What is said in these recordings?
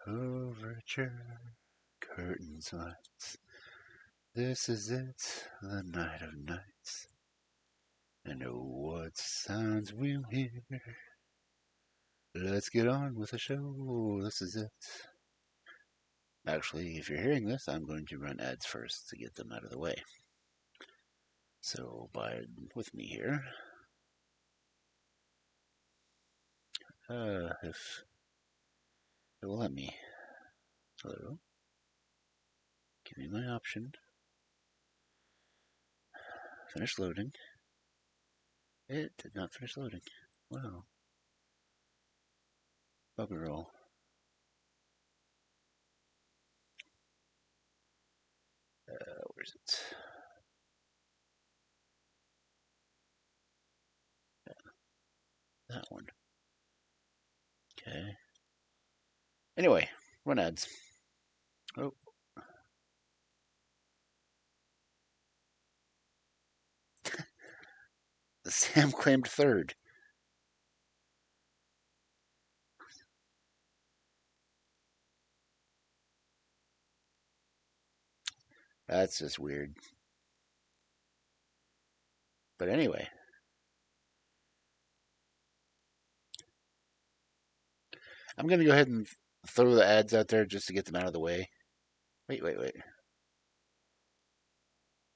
Overture, curtains, lights. This is it, the night of nights. And oh, what sounds we'll hear. Let's get on with the show. This is it. Actually, if you're hearing this, I'm going to run ads first to get them out of the way. So, abide with me here. If it will let me. Hello? Give me my option. Finish loading. It did not finish loading. Wow. Bugger roll. Where's it? That one. Okay. Anyway, run ads. Oh. Sam claimed third. That's just weird. But anyway. I'm going to go ahead and throw the ads out there just to get them out of the way. Wait.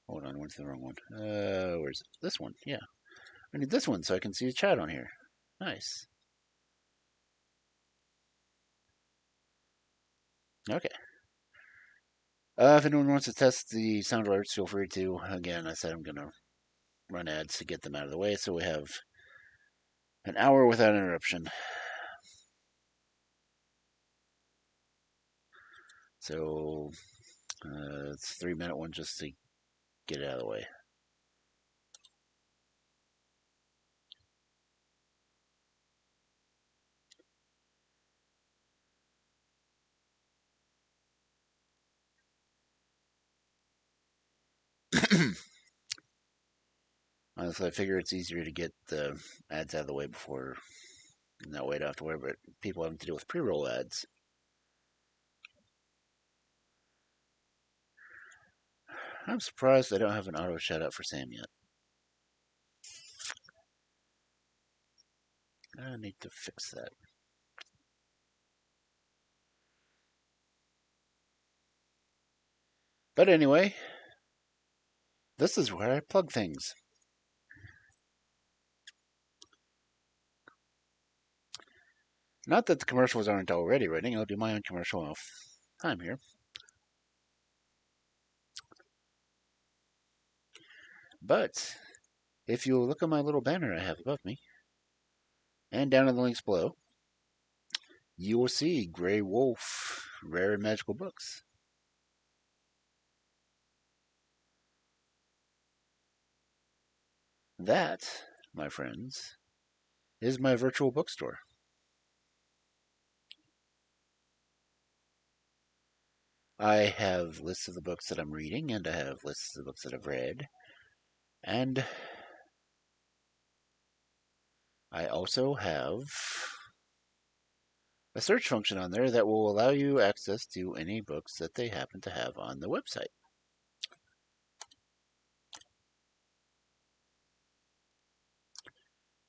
Hold on, what's the wrong one? Where's it? This one? Yeah. I need this one so I can see the chat on here. Nice. Okay. If anyone wants to test the sound alerts, feel free to. Again, I said I'm going to run ads to get them out of the way so we have an hour without interruption. So it's a 3-minute one just to get it out of the way. Honestly, I figure it's easier to get the ads out of the way before, and that way I don't have to worry about people having to deal with pre-roll ads. I'm surprised I don't have an auto shout out for Sam yet. I need to fix that. But anyway, this is where I plug things. Not that the commercials aren't already running. I'll do my own commercial off time here. But if you look at my little banner I have above me, and down in the links below, you will see Grey Wolf Rare and Magical Books. That, my friends, is my virtual bookstore. I have lists of the books that I'm reading, and I have lists of the books that I've read. And I also have a search function on there that will allow you access to any books that they happen to have on the website.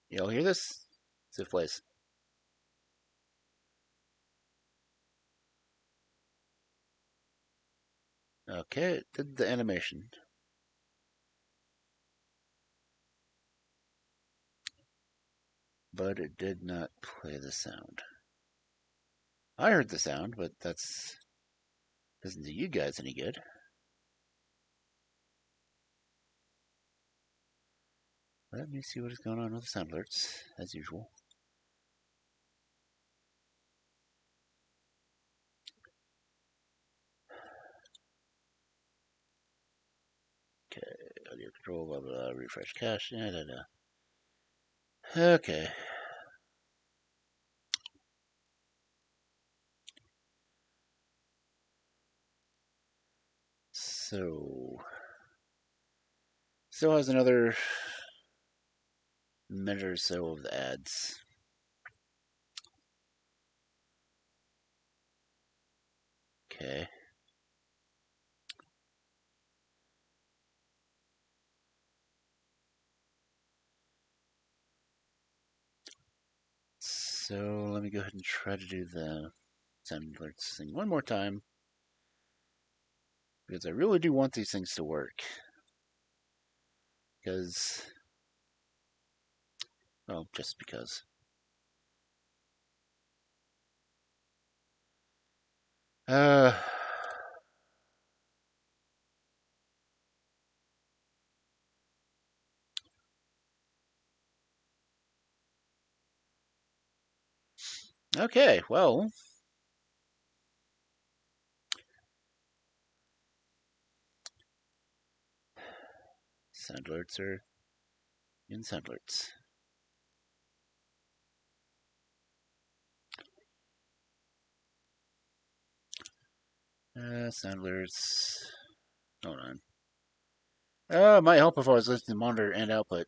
You'll hear this? See if it plays. Okay, it did the animation. But it did not play the sound. I heard the sound, but that's doesn't do you guys any good. Let me see what is going on with the sound alerts, as usual. Okay, audio control, blah, blah, blah, refresh cache, Okay. So, still has another minute or so of the ads. Okay. So let me go ahead and try to do the sound alerts thing one more time because I really do want these things to work. Because, well, just because. Uh, okay, well, sound alerts are in sound alerts. Sound alerts. Hold on. It might help if I was listening to monitor and output.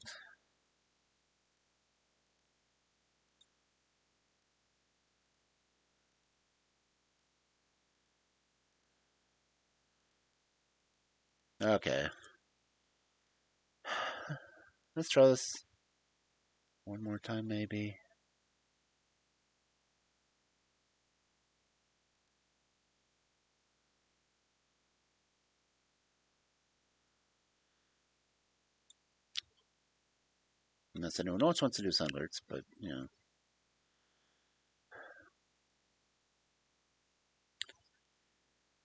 Okay. Let's try this one more time, maybe. Unless anyone else wants to do sound alerts, but, you know.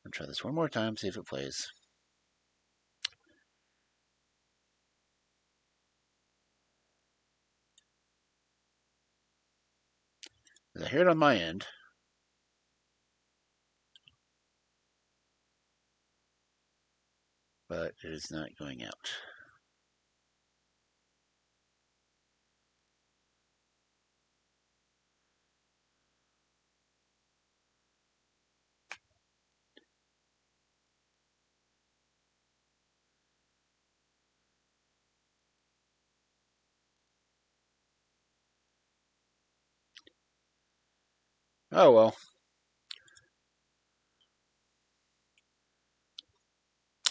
I'll try this one more time, see if it plays. I hear it on my end, but it is not going out. Oh well.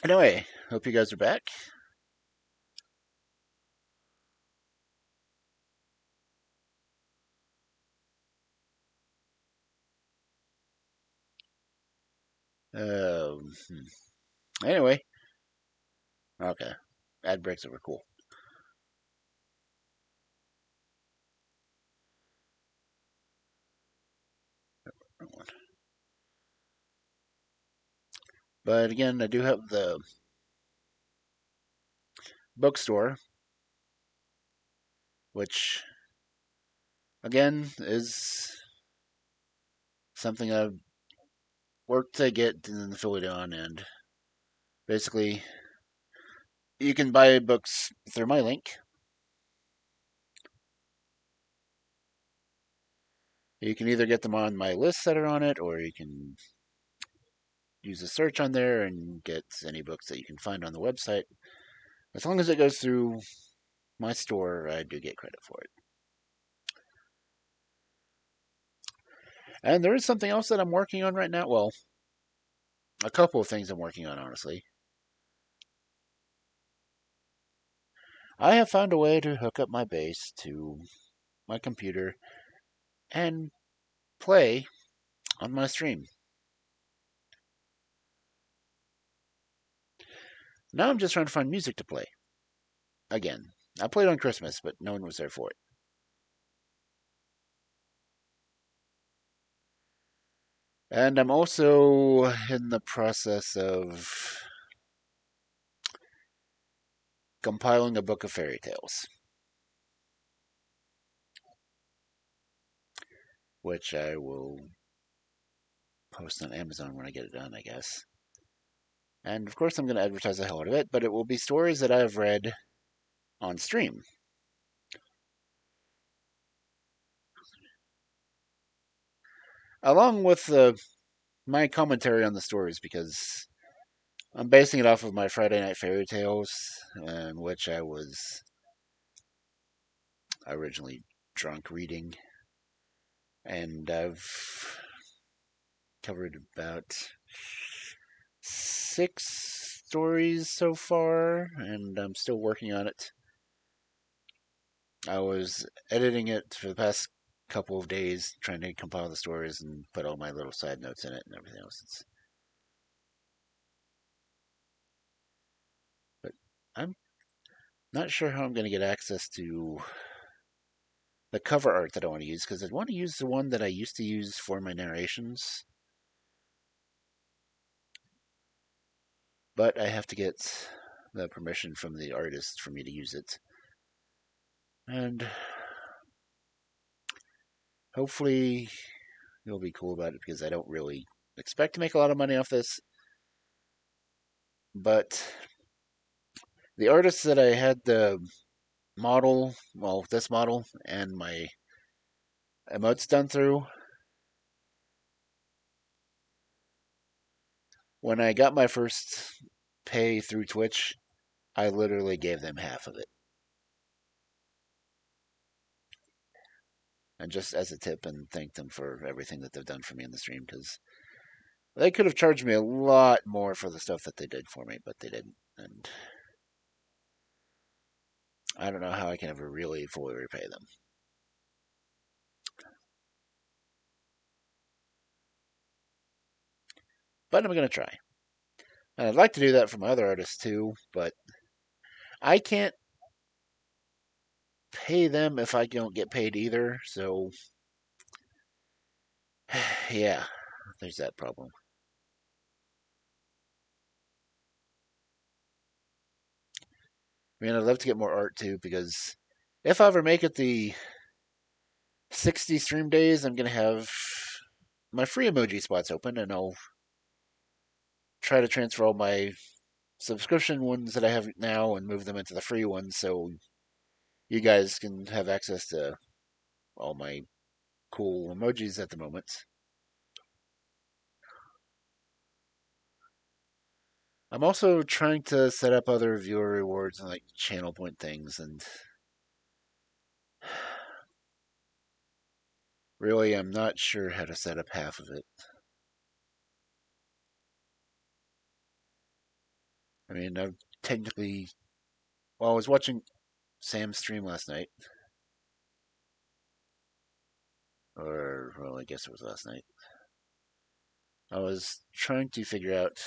Anyway, hope you guys are back. Um, anyway, okay. Ad breaks over cool. But again, I do have the bookstore, which again is something I've worked to get an affiliate on, and basically you can buy books through my link. You can either get them on my lists that are on it, or you can use a search on there and get any books that you can find on the website. As long as it goes through my store, I do get credit for it. And there is something else that I'm working on right now. Well, a couple of things I'm working on, honestly. I have found a way to hook up my bass to my computer and play on my stream. Now I'm just trying to find music to play. Again, I played on Christmas, but no one was there for it. And I'm also in the process of compiling a book of fairy tales, which I will post on Amazon when I get it done, I guess. And of course, I'm going to advertise the hell out of it, but it will be stories that I have read on stream. Along with my commentary on the stories, because I'm basing it off of my Friday Night Fairy Tales, in which I was originally drunk reading. And I've covered about 6 stories so far, and I'm still working on it. I was editing it for the past couple of days, trying to compile the stories and put all my little side notes in it and everything else. But I'm not sure how I'm going to get access to the cover art that I want to use, because I want to use the one that I used to use for my narrations, but I have to get the permission from the artist for me to use it. And hopefully he'll be cool about it, because I don't really expect to make a lot of money off this. But the artist that I had the model, well, this model and my emotes done through, when I got my first pay through Twitch, I literally gave them half of it. And just as a tip, and thank them for everything that they've done for me in the stream, because they could have charged me a lot more for the stuff that they did for me, but they didn't. And I don't know how I can ever really fully repay them. But I'm going to try. And I'd like to do that for my other artists too, but I can't pay them if I don't get paid either. So, yeah, there's that problem. I mean, I'd love to get more art too, because if I ever make it the 60 stream days, I'm going to have my free emoji spots open, and I'll try to transfer all my subscription ones that I have now and move them into the free ones, so you guys can have access to all my cool emojis at the moment. I'm also trying to set up other viewer rewards and like channel point things, and really I'm not sure how to set up half of it. I mean, I've technically, well, I was watching Sam's stream last night, or well, I guess it was last night. I was trying to figure out,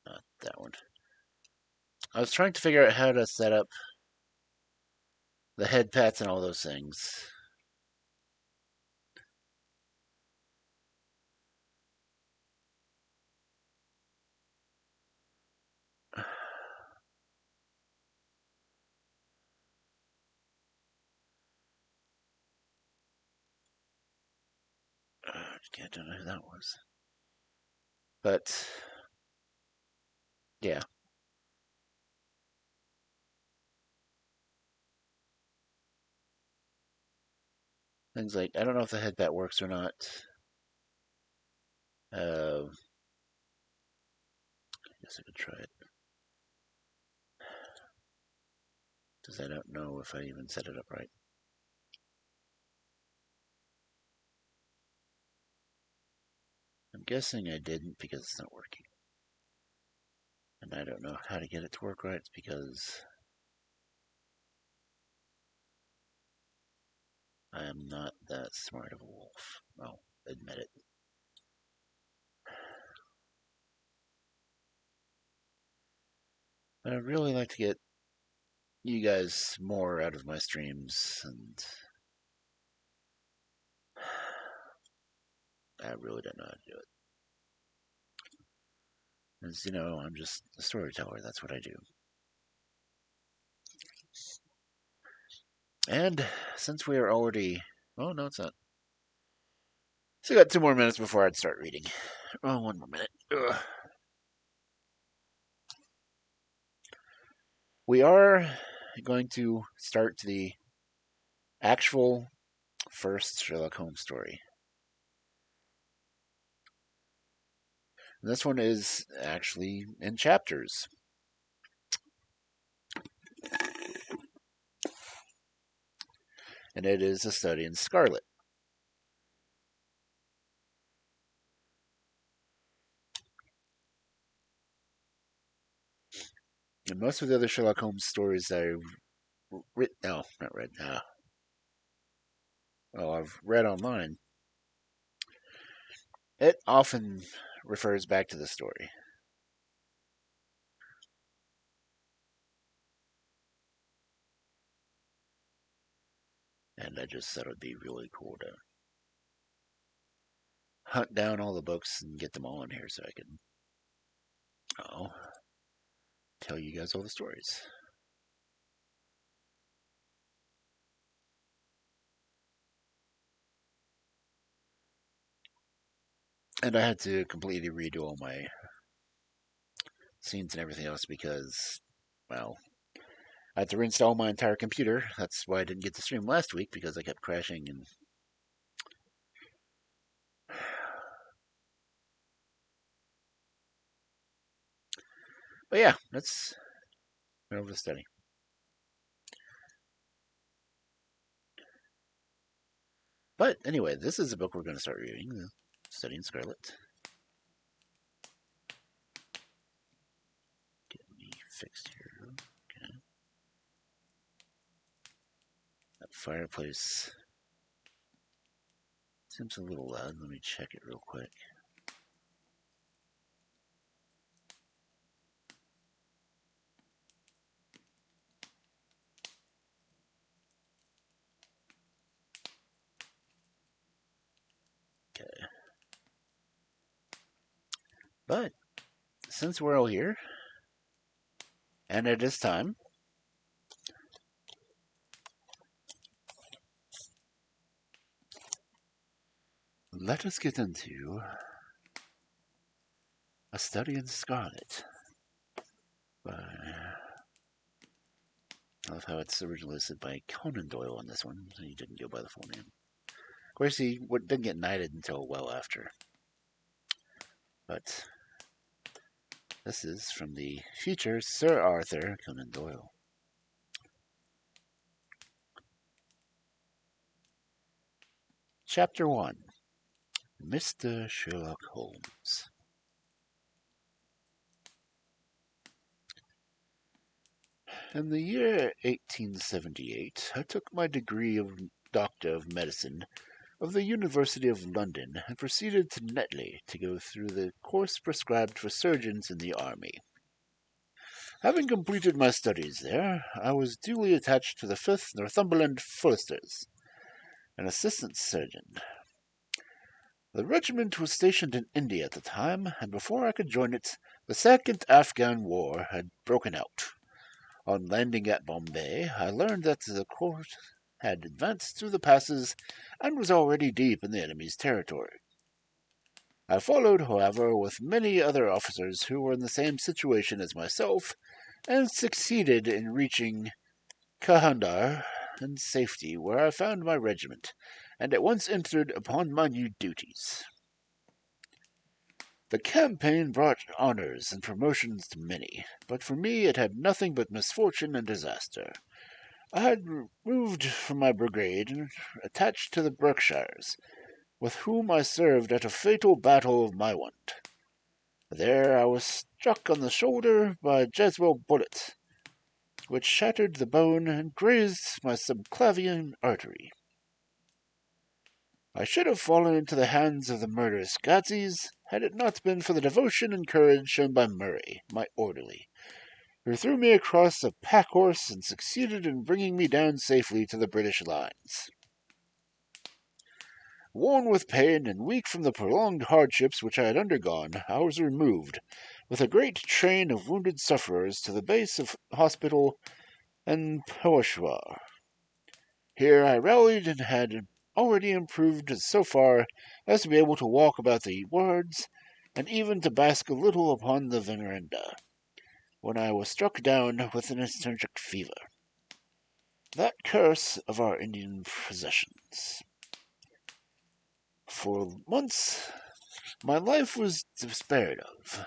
not that one. I was trying to figure out how to set up the head pats and all those things. I don't know who that was. But yeah, things like I don't know if the head bat works or not. I guess I could try it, because I don't know if I even set it up right. I'm guessing I didn't, because it's not working. And I don't know how to get it to work right, because I am not that smart of a wolf. I'll admit it. But I'd really like to get you guys more out of my streams, and I really don't know how to do it. As you know, I'm just a storyteller. That's what I do. And since we are already, oh no, it's not. So I got 2 more minutes before I'd start reading. Oh, 1 more minute. Ugh. We are going to start the actual first Sherlock Holmes story. And this one is actually in chapters. And it is a study in Scarlet. And most of the other Sherlock Holmes stories I've read online, it often refers back to the story. And I just thought it would be really cool to hunt down all the books and get them all in here so I can oh, tell you guys all the stories. And I had to completely redo all my scenes and everything else because, well, I had to reinstall my entire computer. That's why I didn't get to stream last week because I kept crashing and. But yeah, let's go over the study. But anyway, this is a book we're going to start reading, Studying Scarlet. Get me fixed here. Okay. That fireplace seems a little loud. Let me check it real quick. Okay. But since we're all here, and it is time, let us get into A Study in Scarlet. I love how it's originally listed by Conan Doyle on this one, so he didn't go by the full name. Of course, he didn't get knighted until well after. But this is from the future Sir Arthur Conan Doyle. Chapter 1, Mr. Sherlock Holmes. In the year 1878, I took my degree of Doctor of Medicine of the University of London and proceeded to Netley to go through the course prescribed for surgeons in the army. Having completed my studies there, I was duly attached to the 5th Northumberland Foresters, an assistant surgeon. The regiment was stationed in India at the time, and before I could join it, the Second Afghan War had broken out. On landing at Bombay, I learned that the court had advanced through the passes and was already deep in the enemy's territory. I followed, however, with many other officers who were in the same situation as myself, and succeeded in reaching Kahandar in safety, where I found my regiment, and at once entered upon my new duties. The campaign brought honors and promotions to many, but for me it had nothing but misfortune and disaster. I had moved from my brigade and attached to the Berkshires, with whom I served at a fatal battle of Maiwand. There I was struck on the shoulder by a Jeswell bullet, which shattered the bone and grazed my subclavian artery. I should have fallen into the hands of the murderous Gazis had it not been for the devotion and courage shown by Murray, my orderly, who threw me across a pack-horse and succeeded in bringing me down safely to the British lines. Worn with pain and weak from the prolonged hardships which I had undergone, I was removed, with a great train of wounded sufferers, to the base of hospital in Peshawar. Here I rallied and had already improved so far as to be able to walk about the wards, and even to bask a little upon the veranda, when I was struck down with an eccentric fever. That curse of our Indian possessions. For months my life was despaired of,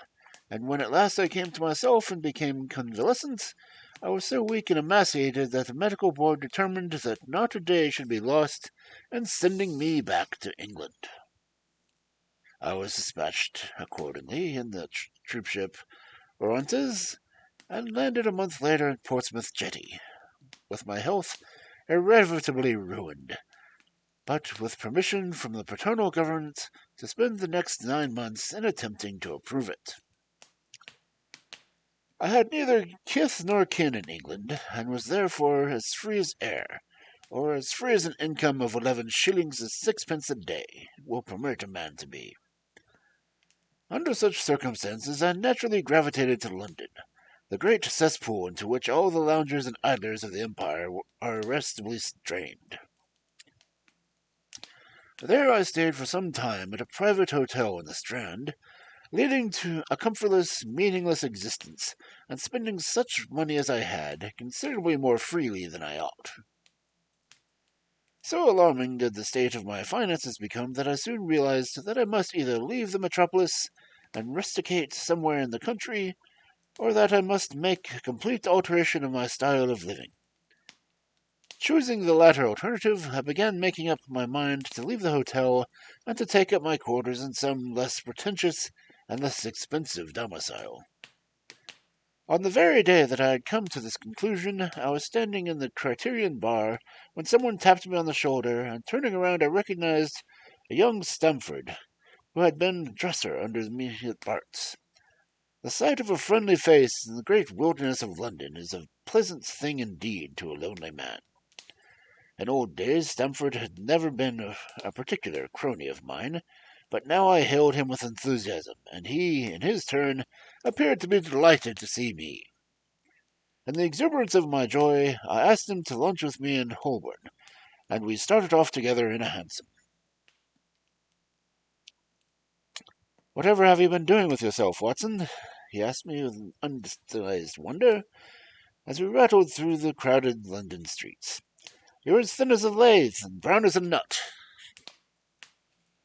and when at last I came to myself and became convalescent, I was so weak and emaciated that the medical board determined that not a day should be lost in sending me back to England. I was dispatched accordingly in the troopship Orontes, and landed a month later at Portsmouth Jetty, with my health irrevocably ruined, but with permission from the paternal government to spend the next 9 months in attempting to improve it. I had neither kith nor kin in England, and was therefore as free as air, or as free as an income of 11 shillings and sixpence a day will permit a man to be. Under such circumstances, I naturally gravitated to London, the great cesspool into which all the loungers and idlers of the empire are irresistibly strained. There I stayed for some time at a private hotel in the Strand, leading to a comfortless, meaningless existence, and spending such money as I had considerably more freely than I ought. So alarming did the state of my finances become that I soon realized that I must either leave the metropolis and rusticate somewhere in the country, or that I must make a complete alteration of my style of living. Choosing the latter alternative, I began making up my mind to leave the hotel and to take up my quarters in some less pretentious and less expensive domicile. On the very day that I had come to this conclusion, I was standing in the Criterion bar when someone tapped me on the shoulder, and turning around I recognized a young Stamford, who had been dresser under me at Bart's. The sight of a friendly face in the great wilderness of London is a pleasant thing indeed to a lonely man. In old days Stamford had never been a particular crony of mine, but now I hailed him with enthusiasm, and he, in his turn, appeared to be delighted to see me. In the exuberance of my joy, I asked him to lunch with me in Holborn, and we started off together in a hansom. "Whatever have you been doing with yourself, Watson?" he asked me with undisguised wonder, as we rattled through the crowded London streets. "You're as thin as a lath and brown as a nut."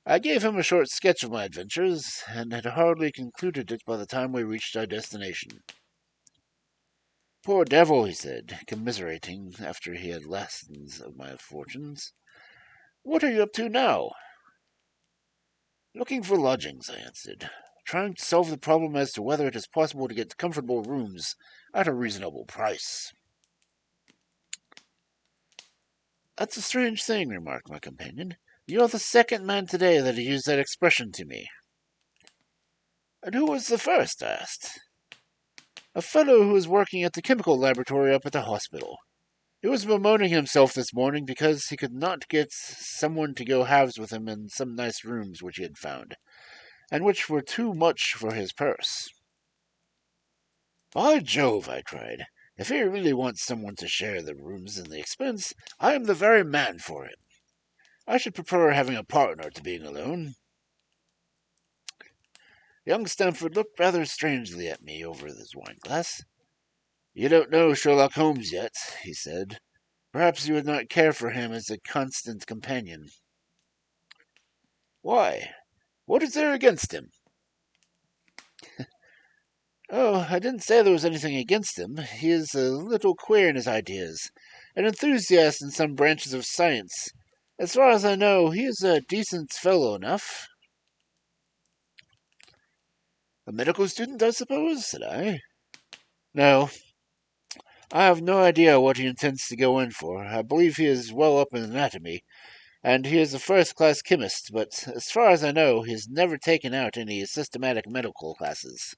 I gave him a short sketch of my adventures, and had hardly concluded it by the time we reached our destination. "Poor devil," he said, commiserating after he had lessons of my fortunes. "What are you up to now?" "Looking for lodgings," I answered, "trying to solve the problem as to whether it is possible to get comfortable rooms at a reasonable price." "That's a strange thing," remarked my companion. "You're the second man today that has used that expression to me." "And who was the first?" I asked. "A fellow who was working at the chemical laboratory up at the hospital. He was bemoaning himself this morning because he could not get someone to go halves with him in some nice rooms which he had found, and which were too much for his purse." "By Jove!" I cried. "If he really wants someone to share the rooms and the expense, I am the very man for him. I should prefer having a partner to being alone." Young Stamford looked rather strangely at me over his wine-glass. "You don't know Sherlock Holmes yet," he said. "Perhaps you would not care for him as a constant companion." "Why? What is there against him?" "Oh, I didn't say there was anything against him. He is a little queer in his ideas, an enthusiast in some branches of science. As far as I know, he is a decent fellow enough." "A medical student, I suppose?" said I. "No. I have no idea what he intends to go in for. I believe he is well up in anatomy, and he is a first-class chemist, but as far as I know, he has never taken out any systematic medical classes.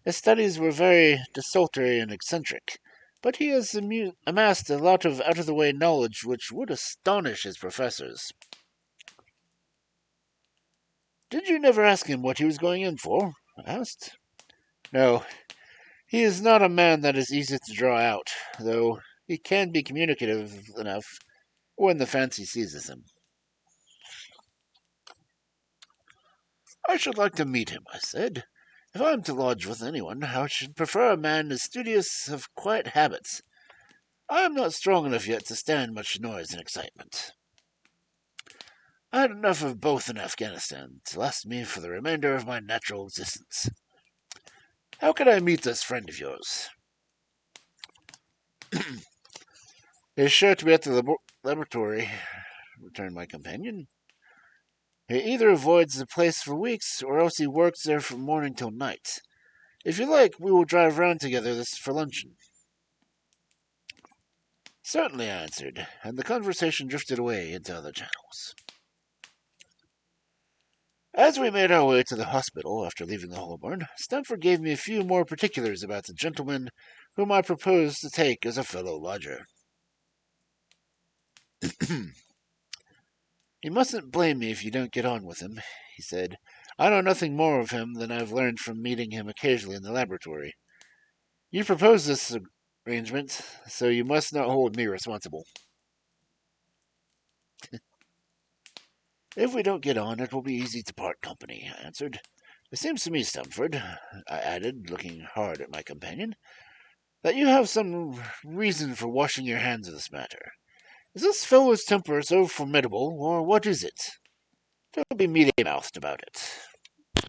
His studies were very desultory and eccentric, but he has amassed a lot of out-of-the-way knowledge which would astonish his professors." "Did you never ask him what he was going in for?" I asked. "No. He is not a man that is easy to draw out, though he can be communicative enough when the fancy seizes him." "I should like to meet him," I said. "If I am to lodge with anyone, I should prefer a man as studious of quiet habits. I am not strong enough yet to stand much noise and excitement. I had enough of both in Afghanistan to last me for the remainder of my natural existence. How can I meet this friend of yours?" "He is sure to be at the laboratory," returned my companion. "He either avoids the place for weeks, or else he works there from morning till night. If you like, we will drive round together this for luncheon. Certainly, I answered, and the conversation drifted away into other channels. As we made our way to the hospital after leaving the Holborn, Stamford gave me a few more particulars about the gentleman whom I proposed to take as a fellow lodger. You mustn't blame me if you don't get on with him, he said. I know nothing more of him than I've learned from meeting him occasionally in the laboratory. You proposed this arrangement, so you must not hold me responsible. If we don't get on, it will be easy to part company, I answered. It seems to me, Stamford, I added, looking hard at my companion, that you have some reason for washing your hands of this matter. Is this fellow's temper so formidable, or what is it? Don't be mealy-mouthed about it.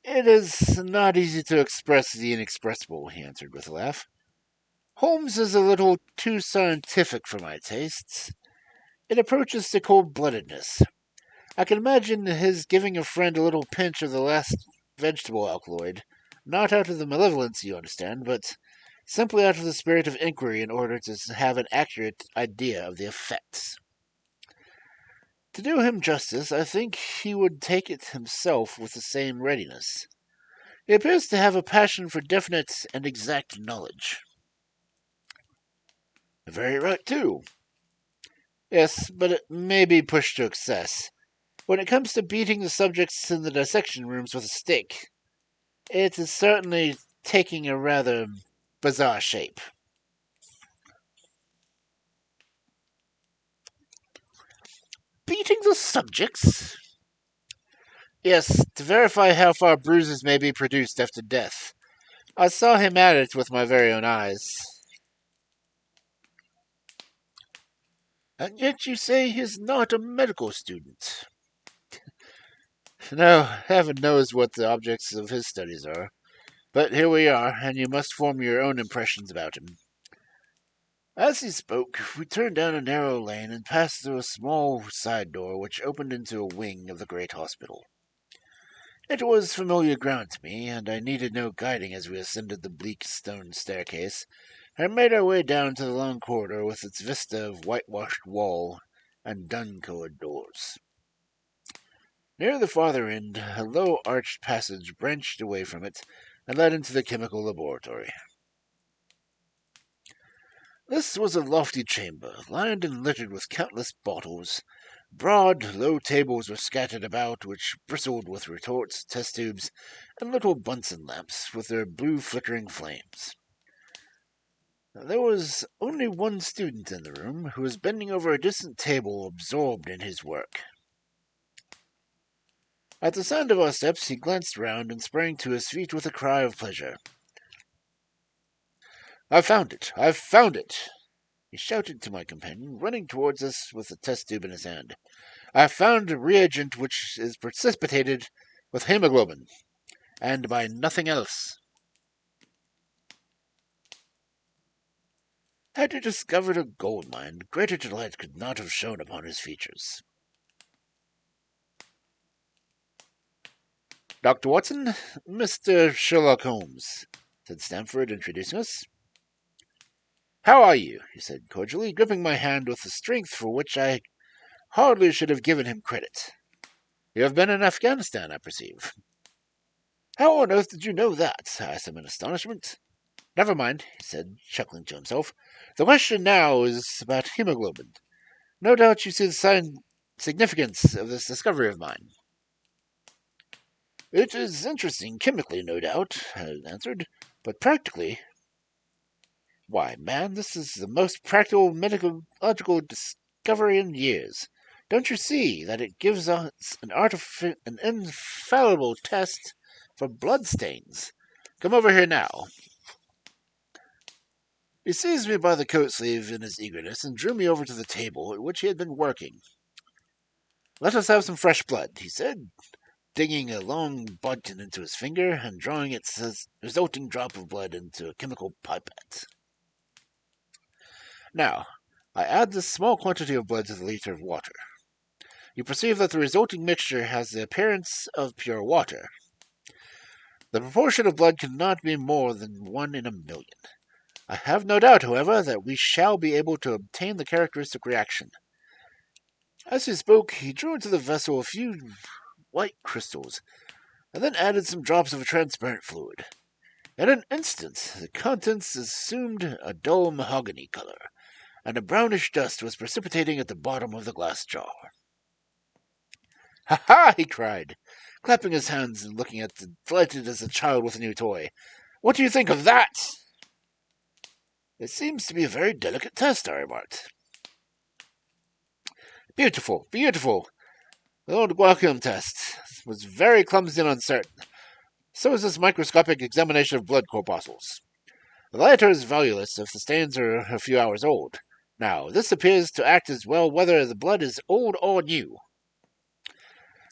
It is not easy to express the inexpressible, he answered with a laugh. Holmes is a little too scientific for my tastes. It approaches to cold-bloodedness. I can imagine his giving a friend a little pinch of the last vegetable alkaloid, not out of the malevolence, you understand, but simply out of the spirit of inquiry in order to have an accurate idea of the effects. To do him justice, I think he would take it himself with the same readiness. He appears to have a passion for definite and exact knowledge. Very right, too. Yes, but it may be pushed to excess. When it comes to beating the subjects in the dissection rooms with a stick, it is certainly taking a rather bizarre shape. Beating the subjects? Yes, to verify how far bruises may be produced after death. I saw him at it with my very own eyes. And yet you say he is not a medical student. No, heaven knows what the objects of his studies are. But here we are, and you must form your own impressions about him. As he spoke, we turned down a narrow lane and passed through a small side door which opened into a wing of the great hospital. It was familiar ground to me, and I needed no guiding as we ascended the bleak stone staircase and made our way down to the long corridor with its vista of whitewashed wall and dun-coloured doors. Near the farther end, a low arched passage branched away from it and led into the chemical laboratory. This was a lofty chamber, lined and littered with countless bottles. Broad, low tables were scattered about, which bristled with retorts, test tubes, and little Bunsen lamps with their blue flickering flames. There was only one student in the room, who was bending over a distant table, absorbed in his work. At the sound of our steps, he glanced round and sprang to his feet with a cry of pleasure. "I've found it! I've found it!" he shouted to my companion, running towards us with the test tube in his hand. "I've found a reagent which is precipitated with hemoglobin, and by nothing else." Had he discovered a gold mine, greater delight could not have shone upon his features. "Dr. Watson, Mr. Sherlock Holmes," said Stamford, introducing us. "How are you?" he said cordially, gripping my hand with a strength for which I hardly should have given him credit. "You have been in Afghanistan, I perceive." "How on earth did you know that?" I asked him in astonishment. "Never mind," he said, chuckling to himself. "The question now is about hemoglobin. No doubt you see the significance of this discovery of mine." "It is interesting chemically, no doubt," I answered, "but practically, why, man, this is the most practical medicological discovery in years. Don't you see that it gives us an infallible test for blood stains? Come over here now." He seized me by the coat sleeve in his eagerness and drew me over to the table at which he had been working. "Let us have some fresh blood," he said, digging a long bodkin into his finger and drawing its resulting drop of blood into a chemical pipette. "Now, I add this small quantity of blood to the liter of water. You perceive that the resulting mixture has the appearance of pure water. The proportion of blood cannot be more than 1 in a million. I have no doubt, however, that we shall be able to obtain the characteristic reaction. As he spoke, he drew into the vessel a few white crystals, and then added some drops of a transparent fluid. In an instant, the contents assumed a dull mahogany color, and a brownish dust was precipitating at the bottom of the glass jar. "Ha ha!" he cried, clapping his hands and looking at delighted as a child with a new toy. "What do you think of that?" "It seems to be a very delicate test," I remarked. "Beautiful, beautiful. The old Guacum test was very clumsy and uncertain. So is this microscopic examination of blood corpuscles. The latter is valueless if the stains are a few hours old. Now, this appears to act as well whether the blood is old or new.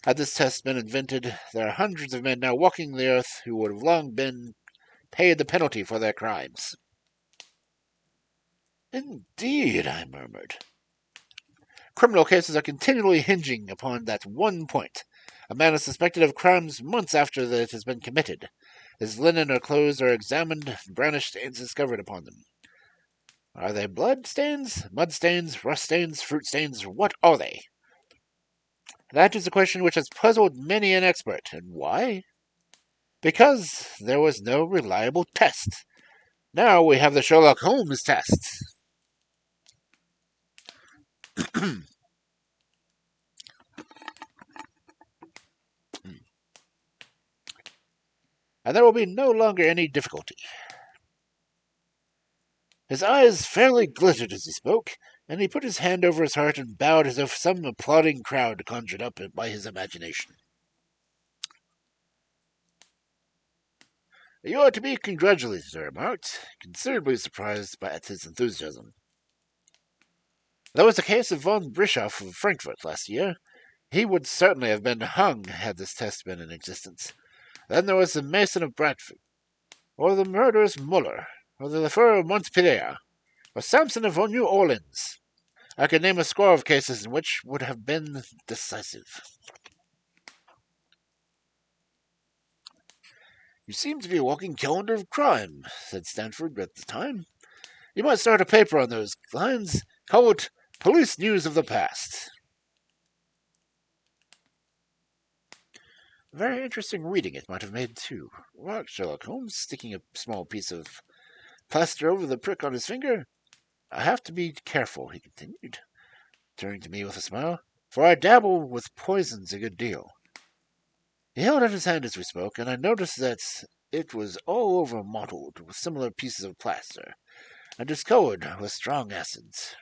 Had this test been invented, there are hundreds of men now walking the earth who would have long been paid the penalty for their crimes." "Indeed," I murmured. "Criminal cases are continually hinging upon that one point. A man is suspected of crimes months after it has been committed. His linen or clothes are examined, brownish stains discovered upon them. Are they blood stains, mud stains, rust stains, fruit stains? What are they? That is a question which has puzzled many an expert. And why? Because there was no reliable test. Now we have the Sherlock Holmes test." "And there will be no longer any difficulty." His eyes fairly glittered as he spoke, and he put his hand over his heart and bowed as if some applauding crowd conjured up by his imagination. "You are to be congratulated," I remarked, considerably surprised at his enthusiasm. "There was a case of von Bischoff of Frankfurt last year. He would certainly have been hung had this test been in existence. Then there was the Mason of Bradford, or the murderous Muller, or the Lefeur of Montpellier, or Samson of New Orleans. I could name a score of cases in which would have been decisive." "You seem to be a walking calendar of crime," said Stanford at the time. "You might start a paper on those lines. Call it Police News of the Past." "Very interesting reading it might have made, too," remarked Sherlock Holmes, sticking a small piece of plaster over the prick on his finger. "I have to be careful," he continued, turning to me with a smile, "for I dabble with poisons a good deal." He held out his hand as we spoke, and I noticed that it was all over mottled with similar pieces of plaster, and discolored with strong acids.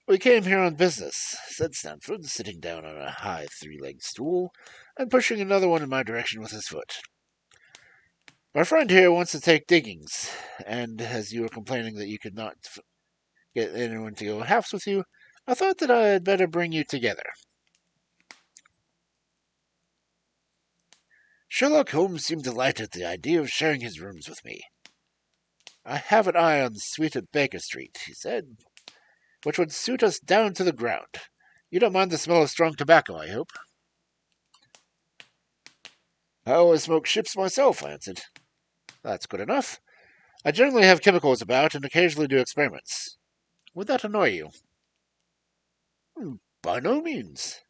"We came here on business," said Stanford, sitting down on a high three-legged stool and pushing another one in my direction with his foot. "My friend here wants to take diggings, and as you were complaining that you could not get anyone to go halves with you, I thought that I had better bring you together." Sherlock Holmes seemed delighted at the idea of sharing his rooms with me. "I have an eye on the suite at Baker Street," he said, "which would suit us down to the ground. You don't mind the smell of strong tobacco, I hope?" "I always smoke ships myself," I answered. "That's good enough. I generally have chemicals about and occasionally do experiments. Would that annoy you?" "By no means."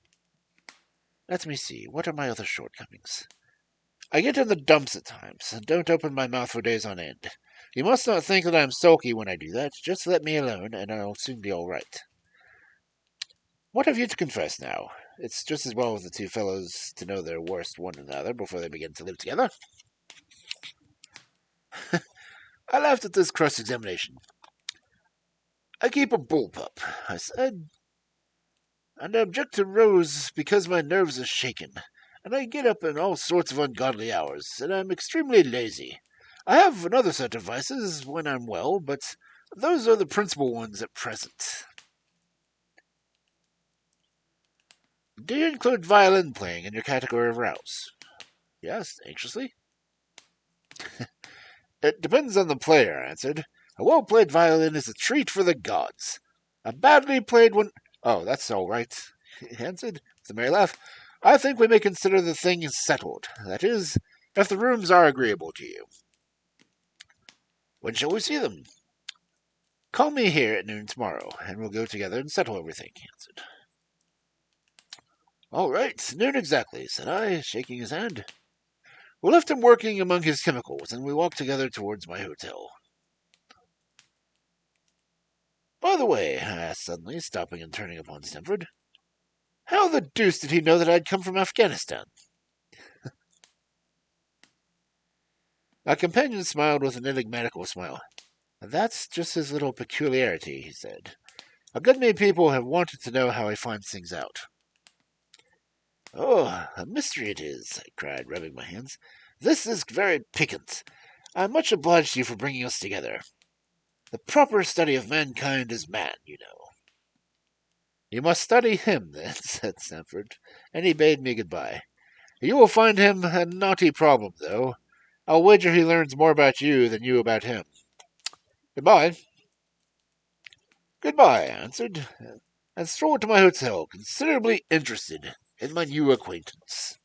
"Let me see. What are my other shortcomings? I get in the dumps at times, and don't open my mouth for days on end. You must not think that I am sulky when I do that. Just let me alone, and I'll soon be all right. What have you to confess now? It's just as well for the two fellows to know their worst one another before they begin to live together." I laughed at this cross-examination. "I keep a bullpup," I said, "and I object to Rose because my nerves are shaken, and I get up in all sorts of ungodly hours, and I'm extremely lazy. I have another set of vices when I'm well, but those are the principal ones at present." "Do you include violin playing in your category of rouse?" he asked anxiously. "It depends on the player," I answered. "A well-played violin is a treat for the gods. A badly played one..." Oh, that's all right, he answered with a merry laugh. I think we may consider the thing settled. That is, if the rooms are agreeable to you. When shall we see them? Call me here at noon tomorrow, and we'll go together and settle everything, he answered. All right, noon exactly, said I, shaking his hand. We left him working among his chemicals, and we walked together towards my hotel. By the way, I asked suddenly, stopping and turning upon Stamford, how the deuce did he know that I'd come from Afghanistan? My companion smiled with an enigmatical smile. That's just his little peculiarity, he said. A good many people have wanted to know how he finds things out. Oh, a mystery it is, I cried, rubbing my hands. This is very piquant. I'm much obliged to you for bringing us together. The proper study of mankind is man, you know. You must study him, then, said Stamford, and he bade me good-bye. You will find him a knotty problem, though. I'll wager he learns more about you than you about him. Good-bye. Good-bye, I answered, and strolled to my hotel, considerably interested in my new acquaintance.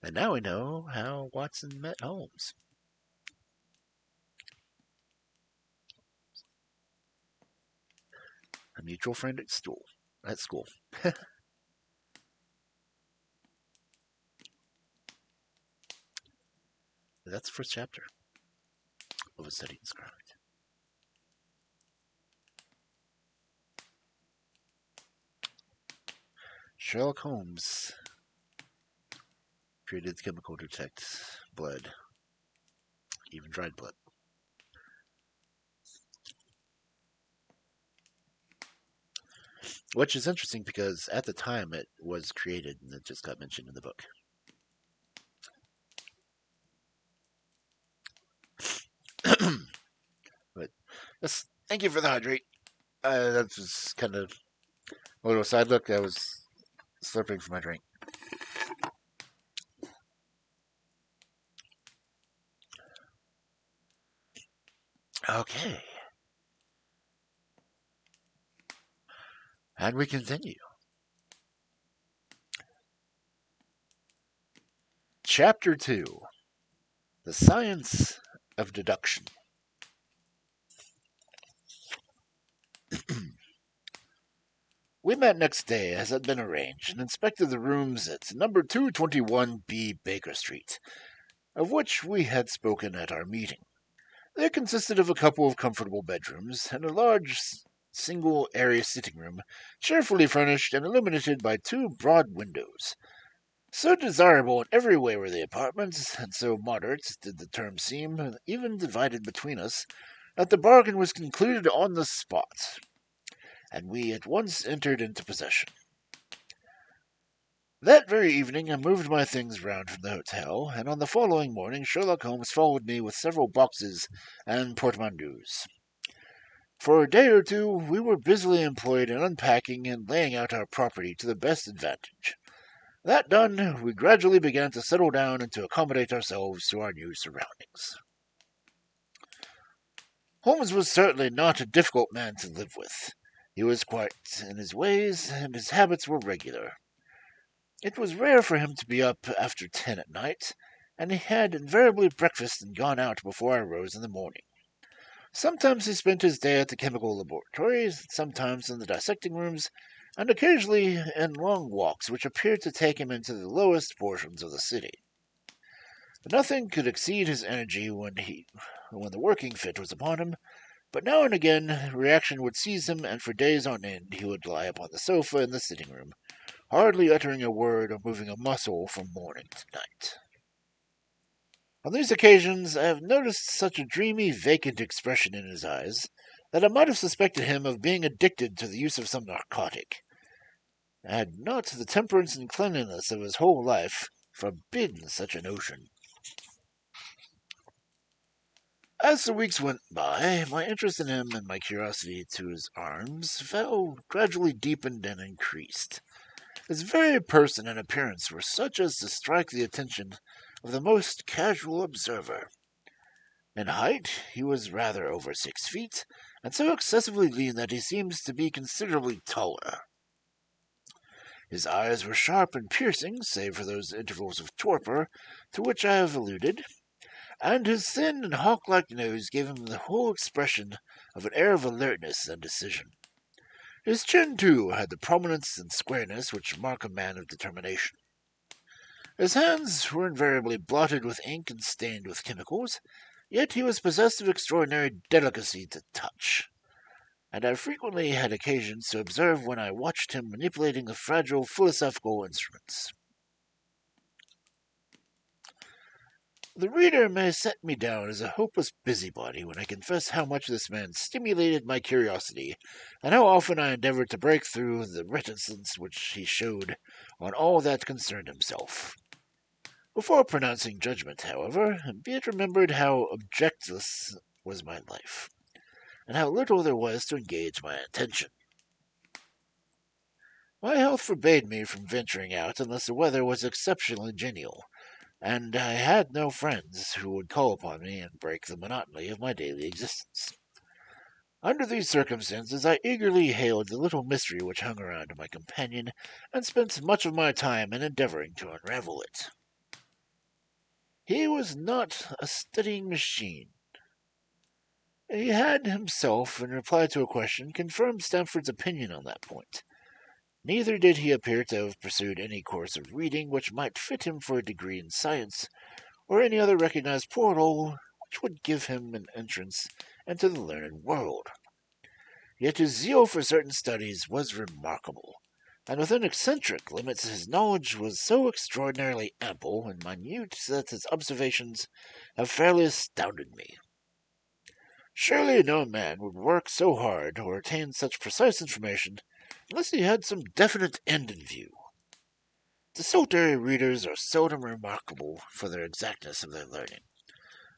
And now we know how Watson met Holmes. A mutual friend at school. That's the first chapter of A Study in Scarlet. Sherlock Holmes created the chemical to detect blood, even dried blood. Which is interesting because at the time it was created and it just got mentioned in the book. But yes, thank you for the hydrate. That was kind of a little side look. I was slurping for my drink. Okay. And we continue. Chapter 2. The Science of Deduction. We met next day, as had been arranged, and inspected the rooms at number 221B Baker Street, of which we had spoken at our meeting. They consisted of a couple of comfortable bedrooms and a large single-area sitting room, cheerfully furnished and illuminated by two broad windows. So desirable in every way were the apartments, and so moderate did the terms seem, even divided between us, that the bargain was concluded on the spot, and we at once entered into possession. That very evening I moved my things round from the hotel, and on the following morning Sherlock Holmes followed me with several boxes and portmanteaus. For a day or two we were busily employed in unpacking and laying out our property to the best advantage. That done, we gradually began to settle down and to accommodate ourselves to our new surroundings. Holmes was certainly not a difficult man to live with. He was quiet in his ways, and his habits were regular. It was rare for him to be up after 10 at night, and he had invariably breakfasted and gone out before I rose in the morning. Sometimes he spent his day at the chemical laboratories, sometimes in the dissecting rooms, and occasionally in long walks which appeared to take him into the lowest portions of the city. Nothing could exceed his energy when the working fit was upon him, but now and again reaction would seize him, and for days on end he would lie upon the sofa in the sitting room, hardly uttering a word or moving a muscle from morning to night. On these occasions I have noticed such a dreamy, vacant expression in his eyes that I might have suspected him of being addicted to the use of some narcotic, had not the temperance and cleanliness of his whole life forbidden such a notion. As the weeks went by, my interest in him and my curiosity to his arms gradually deepened and increased. His very person and appearance were such as to strike the attention of the most casual observer. In height, he was rather over 6 feet, and so excessively lean that he seems to be considerably taller. His eyes were sharp and piercing, save for those intervals of torpor to which I have alluded, and his thin and hawk-like nose gave him the whole expression of an air of alertness and decision. His chin, too, had the prominence and squareness which mark a man of determination. His hands were invariably blotted with ink and stained with chemicals, yet he was possessed of extraordinary delicacy to touch, and I frequently had occasions to observe when I watched him manipulating the fragile philosophical instruments. The reader may set me down as a hopeless busybody when I confess how much this man stimulated my curiosity, and how often I endeavored to break through the reticence which he showed on all that concerned himself. Before pronouncing judgment, however, be it remembered how objectless was my life, and how little there was to engage my attention. My health forbade me from venturing out unless the weather was exceptionally genial, and I had no friends who would call upon me and break the monotony of my daily existence. Under these circumstances, I eagerly hailed the little mystery which hung around my companion, and spent much of my time in endeavoring to unravel it. He was not a studying machine. He had himself, in reply to a question, confirmed Stamford's opinion on that point. Neither did he appear to have pursued any course of reading which might fit him for a degree in science, or any other recognized portal which would give him an entrance into the learned world. Yet his zeal for certain studies was remarkable, and within eccentric limits his knowledge was so extraordinarily ample and minute that his observations have fairly astounded me. Surely no man would work so hard or attain such precise information unless he had some definite end in view. Desultory readers are seldom remarkable for the exactness of their learning.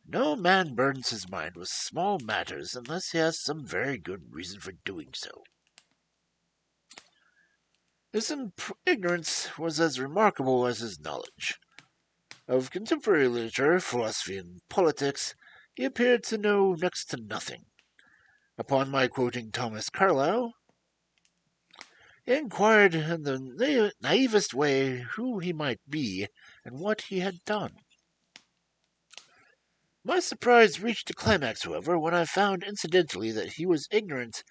No man burdens his mind with small matters unless he has some very good reason for doing so. His ignorance was as remarkable as his knowledge. Of contemporary literature, philosophy, and politics, he appeared to know next to nothing. Upon my quoting Thomas Carlyle, he inquired in the naivest way who he might be and what he had done. My surprise reached a climax, however, when I found incidentally that he was ignorant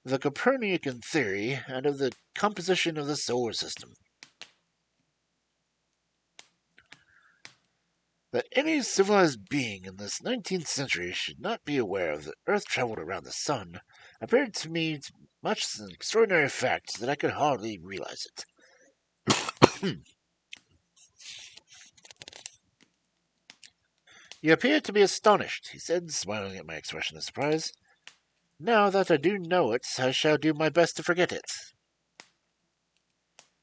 of the Copernican theory and of the composition of the solar system. That any civilized being in this 19th century should not be aware of the Earth traveled around the sun appeared to me much an extraordinary fact that I could hardly realize it. You appear to be astonished, he said, smiling at my expression of surprise. Now that I do know it, I shall do my best to forget it.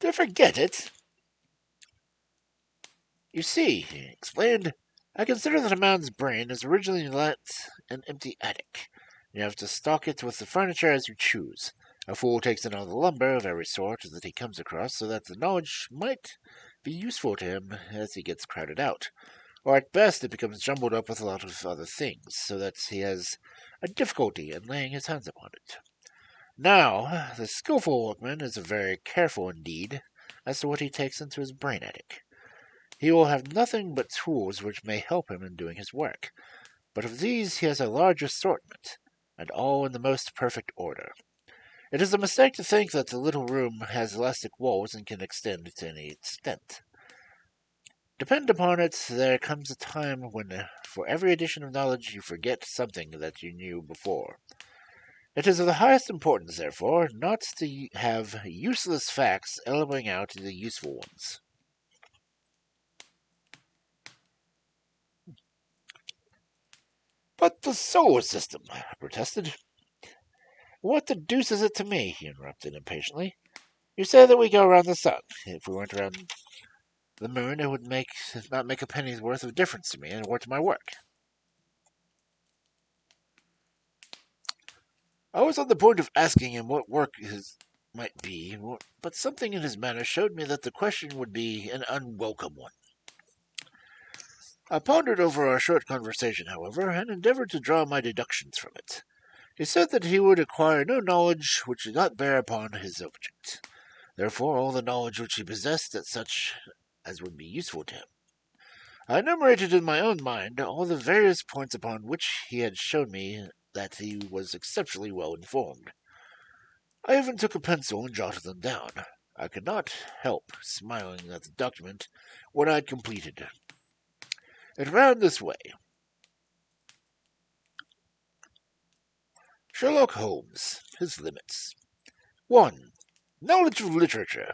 To forget it? You see, he explained, I consider that a man's brain is originally like an empty attic. You have to stock it with the furniture as you choose. A fool takes in all the lumber of every sort that he comes across, so that the knowledge might be useful to him as he gets crowded out. Or at best it becomes jumbled up with a lot of other things, so that he has a difficulty in laying his hands upon it. Now, the skilful workman is very careful indeed as to what he takes into his brain attic. He will have nothing but tools which may help him in doing his work, but of these he has a large assortment, and all in the most perfect order. It is a mistake to think that the little room has elastic walls and can extend to any extent. Depend upon it, there comes a time when for every addition of knowledge you forget something that you knew before. It is of the highest importance, therefore, not to have useless facts elbowing out the useful ones. But the solar system, I protested. What the deuce is it to me? He interrupted impatiently. You say that we go around the sun. If we went around the moon, it would not make a penny's worth of difference to me or to my work. I was on the point of asking him what work his might be, but something in his manner showed me that the question would be an unwelcome one. I pondered over our short conversation, however, and endeavored to draw my deductions from it. He said that he would acquire no knowledge which did not bear upon his object. Therefore, all the knowledge which he possessed, at such as would be useful to him. I enumerated in my own mind all the various points upon which he had shown me that he was exceptionally well informed. I even took a pencil and jotted them down. I could not help smiling at the document when I had completed. It ran this way. Sherlock Holmes, his limits. 1. Knowledge of literature,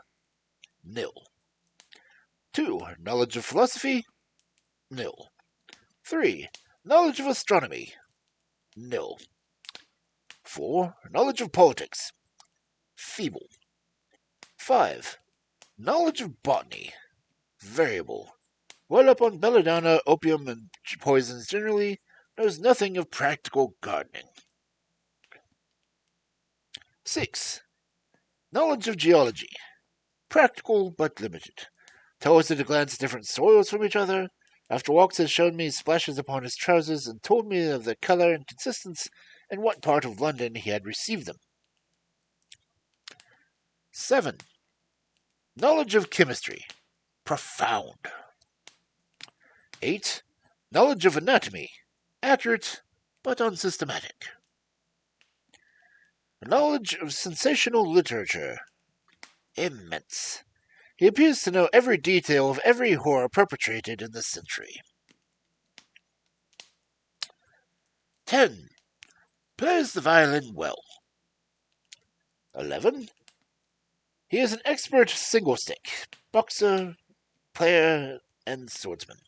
nil. 2. Knowledge of philosophy, nil. 3. Knowledge of astronomy, nil. 4. Knowledge of politics, feeble. 5. Knowledge of botany, variable. Well up on belladonna, opium, and poisons generally, knows nothing of practical gardening. 6. Knowledge of geology, practical but limited. Tells at a glance different soils from each other. After walks has shown me splashes upon his trousers and told me of the colour and consistence and what part of London he had received them. 7. Knowledge of chemistry, profound. 8. Knowledge of anatomy, accurate but unsystematic. Knowledge of sensational literature, immense. He appears to know every detail of every horror perpetrated in this century. 10. Plays the violin well. 11. He is an expert single-stick, boxer, player, and swordsman.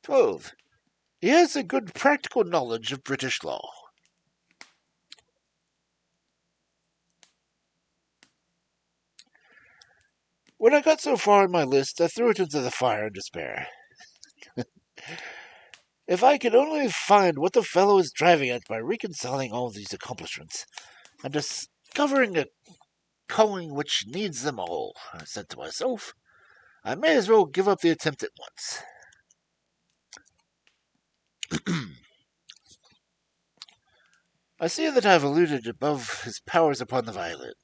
12. He has a good practical knowledge of British law. 'When I got so far in my list, I threw it into the fire in despair. If I could only find what the fellow is driving at by reconciling all these accomplishments, and discovering a calling which needs them all, I said to myself, I may as well give up the attempt at once. I see that I have alluded above his powers upon the violin.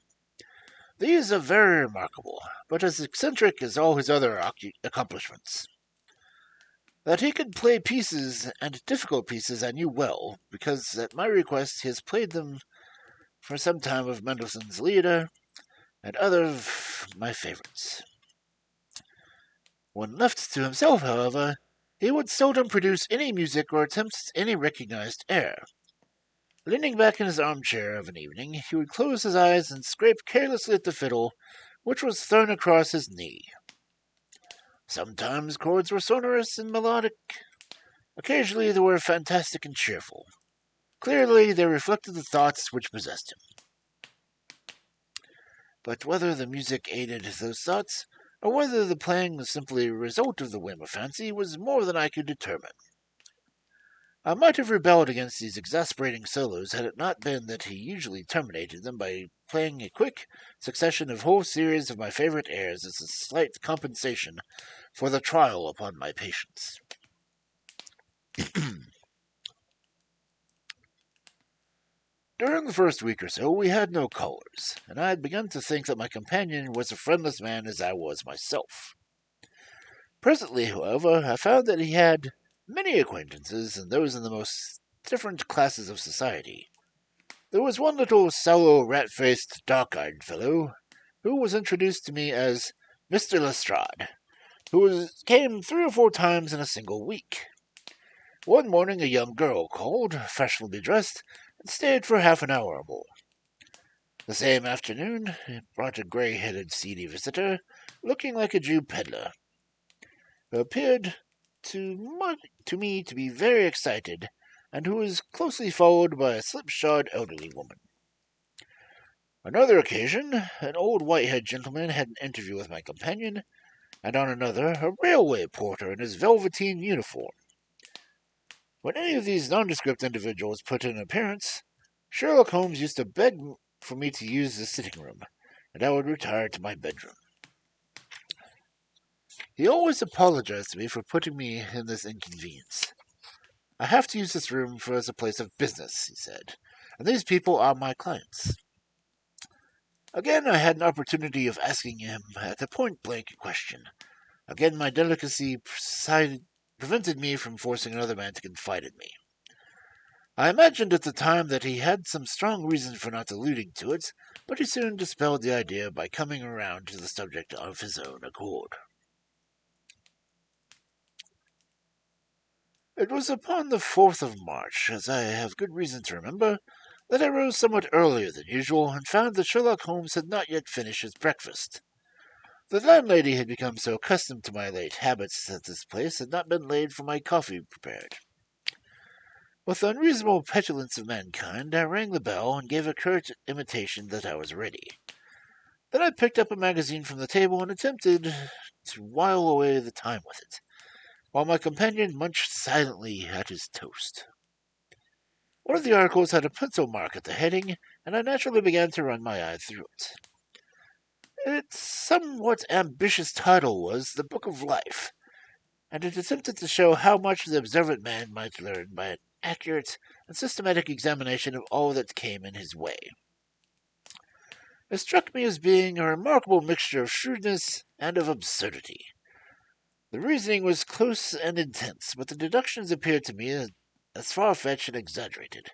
These are very remarkable, but as eccentric as all his other accomplishments. That he could play pieces, and difficult pieces, I knew well, because at my request he has played them for some time of Mendelssohn's Lieder, and other of my favourites. When left to himself, however, he would seldom produce any music or attempt any recognized air. Leaning back in his armchair of an evening, he would close his eyes and scrape carelessly at the fiddle, which was thrown across his knee. Sometimes chords were sonorous and melodic. Occasionally they were fantastic and cheerful. Clearly they reflected the thoughts which possessed him. But whether the music aided those thoughts, or whether the playing was simply a result of the whim of fancy, was more than I could determine. I might have rebelled against these exasperating solos had it not been that he usually terminated them by playing a quick succession of whole series of my favourite airs as a slight compensation for the trial upon my patience. During the first week or so, we had no callers, and I had begun to think that my companion was a friendless man as I was myself. Presently, however, I found that he had many acquaintances, and those in the most different classes of society. There was one little sallow, rat-faced, dark-eyed fellow, who was introduced to me as Mr. Lestrade, who came 3 or 4 times in a single week. One morning a young girl called, fashionably dressed, and stayed for half an hour or more. The same afternoon it brought a grey-headed, seedy visitor, looking like a Jew peddler, who appeared to me to be very excited, and who was closely followed by a slipshod elderly woman. On another occasion, an old white-haired gentleman had an interview with my companion, and on another, a railway porter in his velveteen uniform. When any of these nondescript individuals put in an appearance, Sherlock Holmes used to beg for me to use the sitting-room, and I would retire to my bedroom. He always apologized to me for putting me in this inconvenience. I have to use this room as a place of business, he said, and these people are my clients. Again, I had an opportunity of asking him at a point-blank question. Again, my delicacy prevented me from forcing another man to confide in me. I imagined at the time that he had some strong reason for not alluding to it, but he soon dispelled the idea by coming around to the subject of his own accord. It was upon the 4th of March, as I have good reason to remember, that I rose somewhat earlier than usual and found that Sherlock Holmes had not yet finished his breakfast. The landlady had become so accustomed to my late habits that this place had not been laid for my coffee prepared. With the unreasonable petulance of mankind, I rang the bell and gave a curt intimation that I was ready. Then I picked up a magazine from the table and attempted to while away the time with it, while my companion munched silently at his toast. One of the articles had a pencil mark at the heading, and I naturally began to run my eye through it. Its somewhat ambitious title was The Book of Life, and it attempted to show how much the observant man might learn by an accurate and systematic examination of all that came in his way. It struck me as being a remarkable mixture of shrewdness and of absurdity. The reasoning was close and intense, but the deductions appeared to me as far-fetched and exaggerated.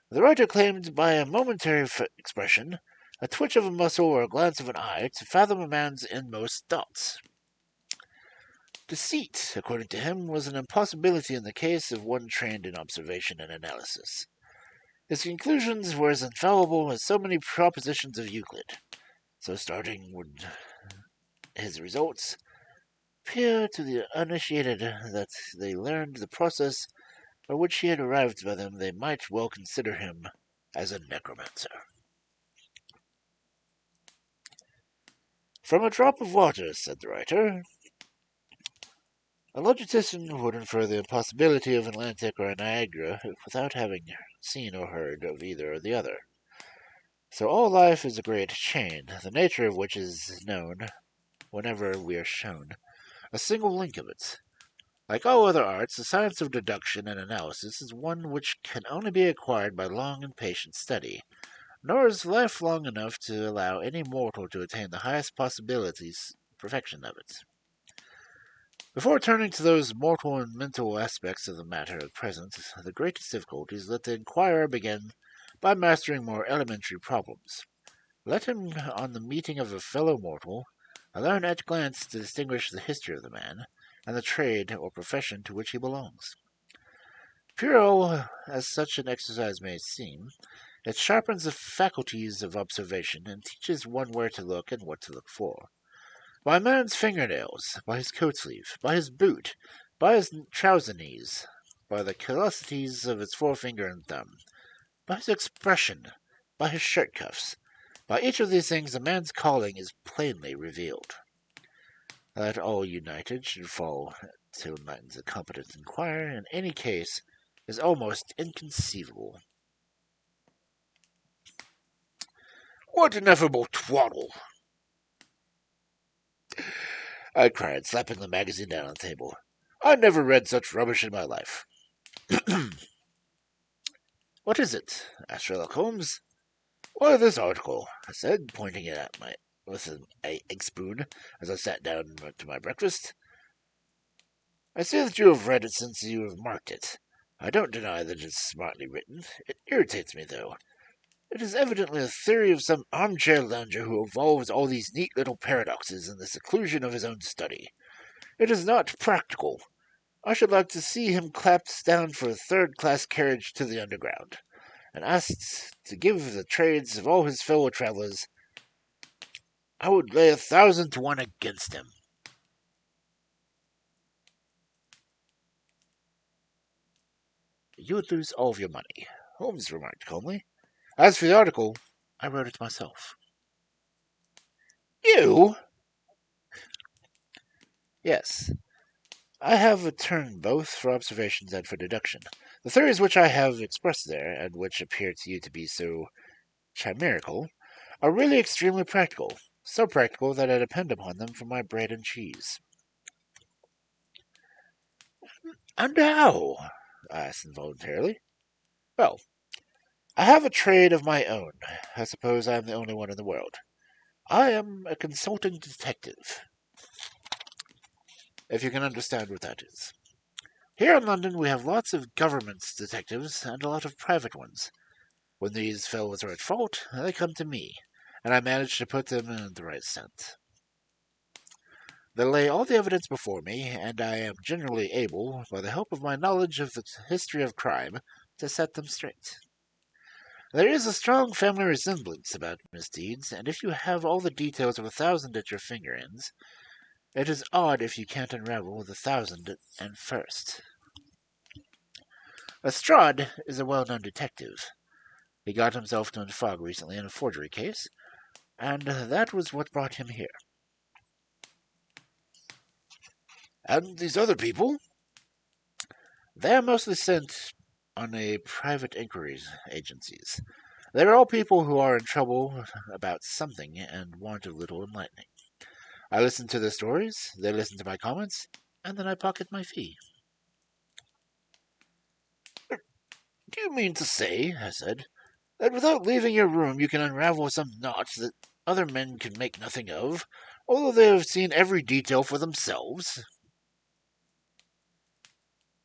The writer claimed by a momentary expression, a twitch of a muscle or a glance of an eye, to fathom a man's inmost thoughts. Deceit, according to him, was an impossibility in the case of one trained in observation and analysis. His conclusions were as infallible as so many propositions of Euclid. So starting would his results appear to the uninitiated that they learned the process by which he had arrived by them, they might well consider him as a necromancer. From a drop of water, said the writer, a logistician would infer the impossibility of Atlantic or Niagara without having seen or heard of either or the other. So all life is a great chain, the nature of which is known whenever we are shown a single link of it. Like all other arts, the science of deduction and analysis is one which can only be acquired by long and patient study, nor is life long enough to allow any mortal to attain the highest perfection of it. Before turning to those mortal and mental aspects of the matter at present, the greatest difficulties, let the inquirer begin by mastering more elementary problems. Let him, on the meeting of a fellow mortal, learn at a glance to distinguish the history of the man, and the trade or profession to which he belongs. Puerile as such an exercise may seem, it sharpens the faculties of observation and teaches one where to look and what to look for. By a man's fingernails, by his coat sleeve, by his boot, by his trouser knees, by the callosities of his forefinger and thumb, by his expression, by his shirt cuffs, by each of these things a man's calling is plainly revealed. That all united should fall to enlightens a competent inquirer in any case is almost inconceivable. What ineffable twaddle! I cried, slapping the magazine down on the table. I never read such rubbish in my life. What is it? Asked Sherlock Holmes. Why, this article, I said, pointing it at with an egg spoon as I sat down to my breakfast. I see that you have read it since you have marked it. I don't deny that it is smartly written. It irritates me, though. It is evidently a theory of some armchair lounger who evolves all these neat little paradoxes in the seclusion of his own study. It is not practical. I should like to see him clapped down for a third-class carriage to the underground, and asked to give the trades of all his fellow travellers. I would lay 1,000 to 1 against him. You would lose all of your money, Holmes remarked calmly. As for the article, I wrote it myself. You? Yes. I have a turn both for observations and for deduction. The theories which I have expressed there, and which appear to you to be so chimerical, are really extremely practical, so practical that I depend upon them for my bread and cheese. And how? I asked involuntarily. Well, I have a trade of my own. I suppose I am the only one in the world. I am a consulting detective, if you can understand what that is. Here in London, we have lots of government detectives and a lot of private ones. When these fellows are at fault, they come to me, and I manage to put them in the right scent. They lay all the evidence before me, and I am generally able, by the help of my knowledge of the history of crime, to set them straight. There is a strong family resemblance about misdeeds, and if you have all the details of 1,000 at your finger ends, it is odd if you can't unravel the 1,000th. Lestrade is a well-known detective. He got himself into a fog recently in a forgery case, and that was what brought him here. And these other people? They are mostly sent on a private inquiries agencies. They are all people who are in trouble about something and want a little enlightening. I listen to their stories, they listen to my comments, and then I pocket my fee. Do you mean to say, I said, that without leaving your room you can unravel some knots that other men can make nothing of, although they have seen every detail for themselves?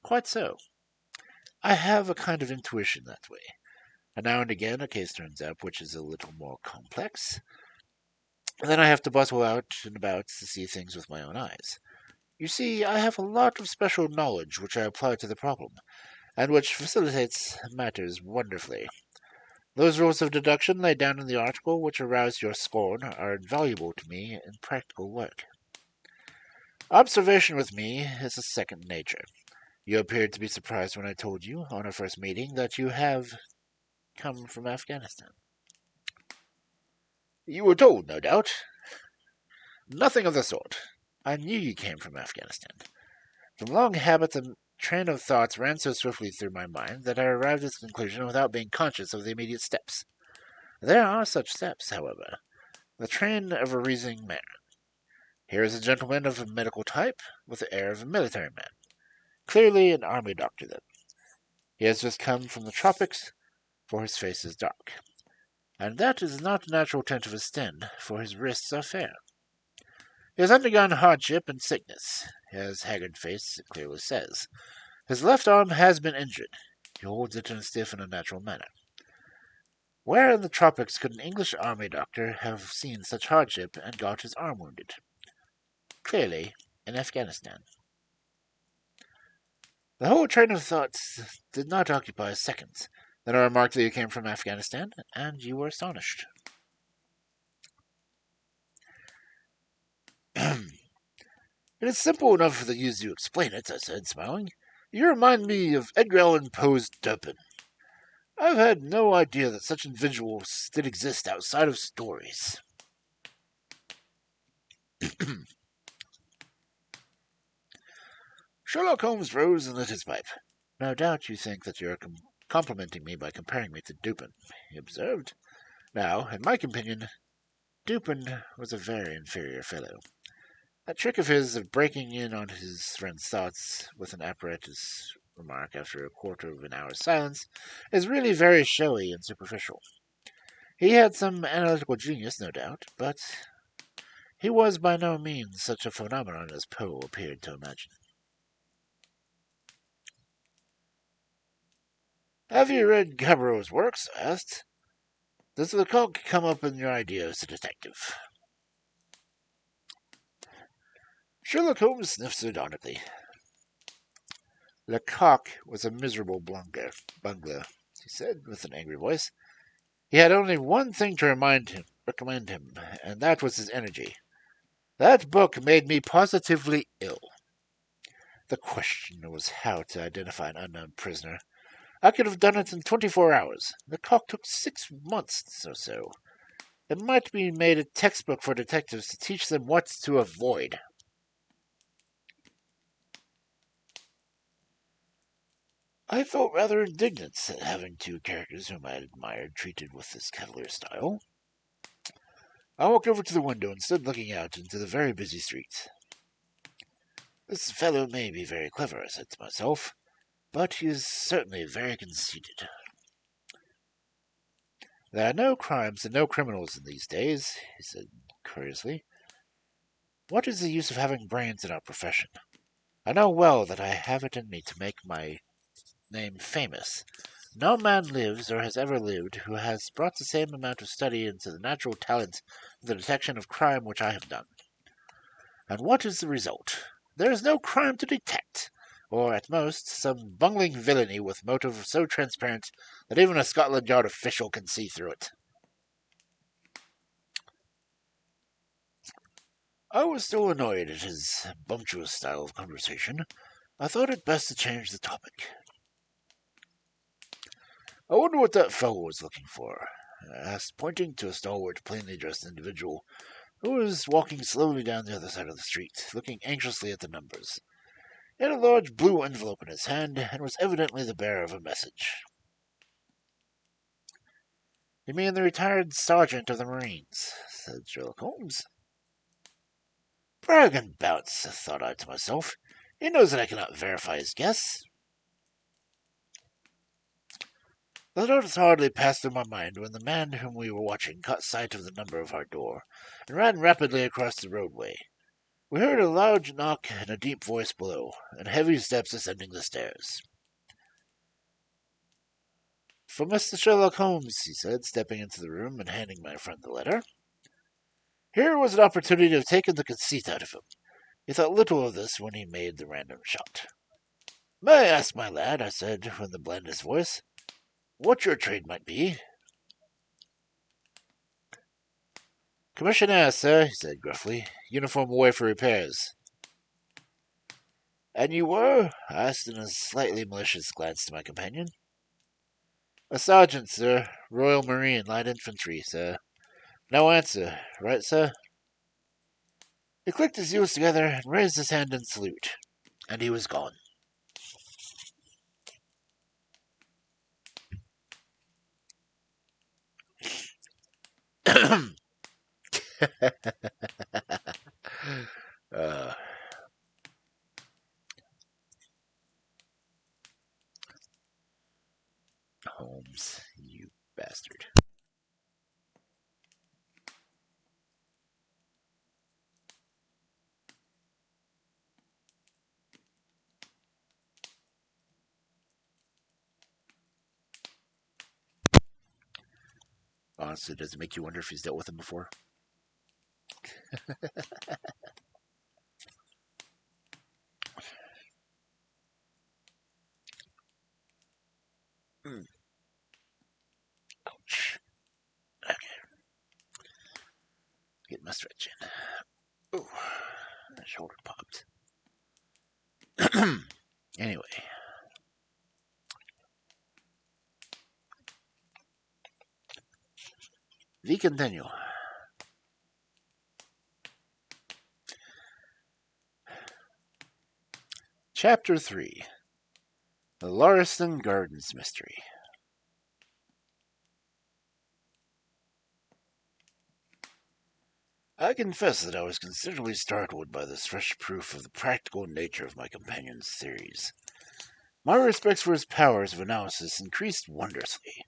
Quite so. I have a kind of intuition that way. And now and again a case turns up which is a little more complex. Then I have to bustle out and about to see things with my own eyes. You see, I have a lot of special knowledge which I apply to the problem, and which facilitates matters wonderfully. Those rules of deduction laid down in the article which aroused your scorn are invaluable to me in practical work. Observation with me is a second nature. You appeared to be surprised when I told you, on our first meeting, that you have come from Afghanistan. You were told, no doubt. Nothing of the sort. I knew you came from Afghanistan. From long habit, the train of thoughts ran so swiftly through my mind that I arrived at the conclusion without being conscious of the immediate steps. There are such steps, however. The train of a reasoning man. Here is a gentleman of a medical type, with the air of a military man. Clearly an army doctor, then. He has just come from the tropics, for his face is dark. And that is not the natural tint of his skin, for his wrists are fair. He has undergone hardship and sickness, his haggard face clearly says. His left arm has been injured. He holds it in a stiff and unnatural manner. Where in the tropics could an English army doctor have seen such hardship and got his arm wounded? Clearly, in Afghanistan. The whole train of thoughts did not occupy seconds. Then I remarked that you came from Afghanistan, and you were astonished. It is simple enough for you to explain it, I said, smiling. You remind me of Edgar Allan Poe's Dupin. I've had no idea that such individuals did exist outside of stories. Sherlock Holmes rose and lit his pipe. No doubt you think that you are complimenting me by comparing me to Dupin, he observed. Now, in my opinion, Dupin was a very inferior fellow. That trick of his of breaking in on his friend's thoughts with an apparatus remark after a quarter of an hour's silence is really very showy and superficial. He had some analytical genius, no doubt, but he was by no means such a phenomenon as Poe appeared to imagine. Have you read Cabrillo's works? I asked. Does Lecoq come up in your idea as a detective? Sherlock Holmes sniffed sardonically. Lecoq was a miserable bungler, he said, with an angry voice. He had only one thing to recommend him, and that was his energy. That book made me positively ill. The question was how to identify an unknown prisoner. I could have done it in 24 hours. Lecoq took 6 months or so. It might be made a textbook for detectives to teach them what to avoid. I felt rather indignant at having two characters whom I had admired treated with this cavalier style. I walked over to the window and stood looking out into the very busy streets. This fellow may be very clever, I said to myself, but he is certainly very conceited. There are no crimes and no criminals in these days, he said curiously. What is the use of having brains in our profession? I know well that I have it in me to make my name famous. No man lives or has ever lived who has brought the same amount of study into the natural talent of the detection of crime which I have done. And what is the result? There is no crime to detect, or at most some bungling villainy with motive so transparent that even a Scotland Yard official can see through it. I was still annoyed at his bumptious style of conversation. I thought it best to change the topic. I wonder what that fellow was looking for, I asked, pointing to a stalwart, plainly dressed individual who was walking slowly down the other side of the street, looking anxiously at the numbers. He had a large blue envelope in his hand, and was evidently the bearer of a message. You mean the retired sergeant of the Marines, said Sherlock Holmes. Brag and bounce, thought I to myself. He knows that I cannot verify his guess. The thought hardly passed through my mind when the man whom we were watching caught sight of the number of our door, and ran rapidly across the roadway. We heard a loud knock and a deep voice below, and heavy steps ascending the stairs. "For Mr. Sherlock Holmes," he said, stepping into the room and handing my friend the letter. Here was an opportunity to have taken the conceit out of him. He thought little of this when he made the random shot. "May I ask, my lad," I said, with the blandest voice, "what your trade might be?" "Commissionaire, sir," he said gruffly. "Uniform away for repairs." "And you were?" I asked in a slightly malicious glance to my companion. "A sergeant, sir. Royal Marine, Light Infantry, sir." No answer. Right, sir? He clicked his heels together and raised his hand in salute. And he was gone. uh, Holmes, you bastard. Honestly, does it make you wonder if he's dealt with him before? Ouch. Okay. Get my stretch in. Ooh, my shoulder popped. Anyway. We continue. Chapter 3. The Lauriston Gardens Mystery. I confess that I was considerably startled by this fresh proof of the practical nature of my companion's theories. My respect for his powers of analysis increased wondrously.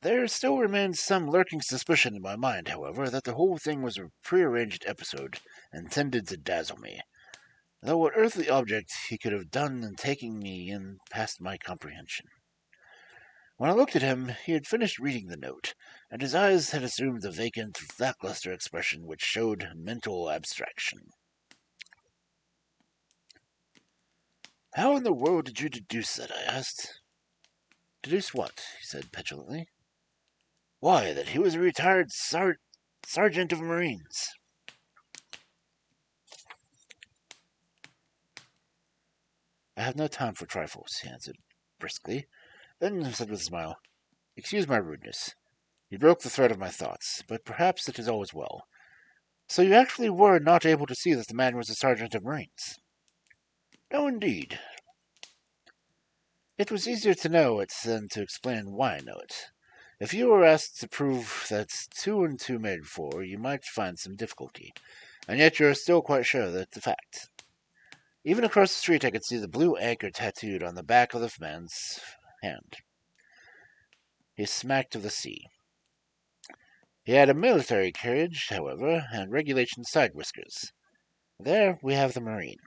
There still remained some lurking suspicion in my mind, however, that the whole thing was a prearranged episode intended to dazzle me, though what earthly object he could have done in taking me in past my comprehension. When I looked at him, he had finished reading the note, and his eyes had assumed the vacant, lackluster expression which showed mental abstraction. "How in the world did you deduce that?" I asked. "Deduce what?" he said petulantly. "Why, that he was a retired sergeant of Marines." "I have no time for trifles," he answered briskly, then said with a smile, "Excuse my rudeness. You broke the thread of my thoughts, but perhaps it is all as well. So you actually were not able to see that the man was a sergeant of Marines?" "No, indeed." "It was easier to know it than to explain why I know it. If you were asked to prove that 2 and 2 made 4, you might find some difficulty, and yet you are still quite sure that it's a fact." Even across the street I could see the blue anchor tattooed on the back of the man's hand. He smacked of the sea. He had a military carriage, however, and regulation side whiskers. There we have the Marine.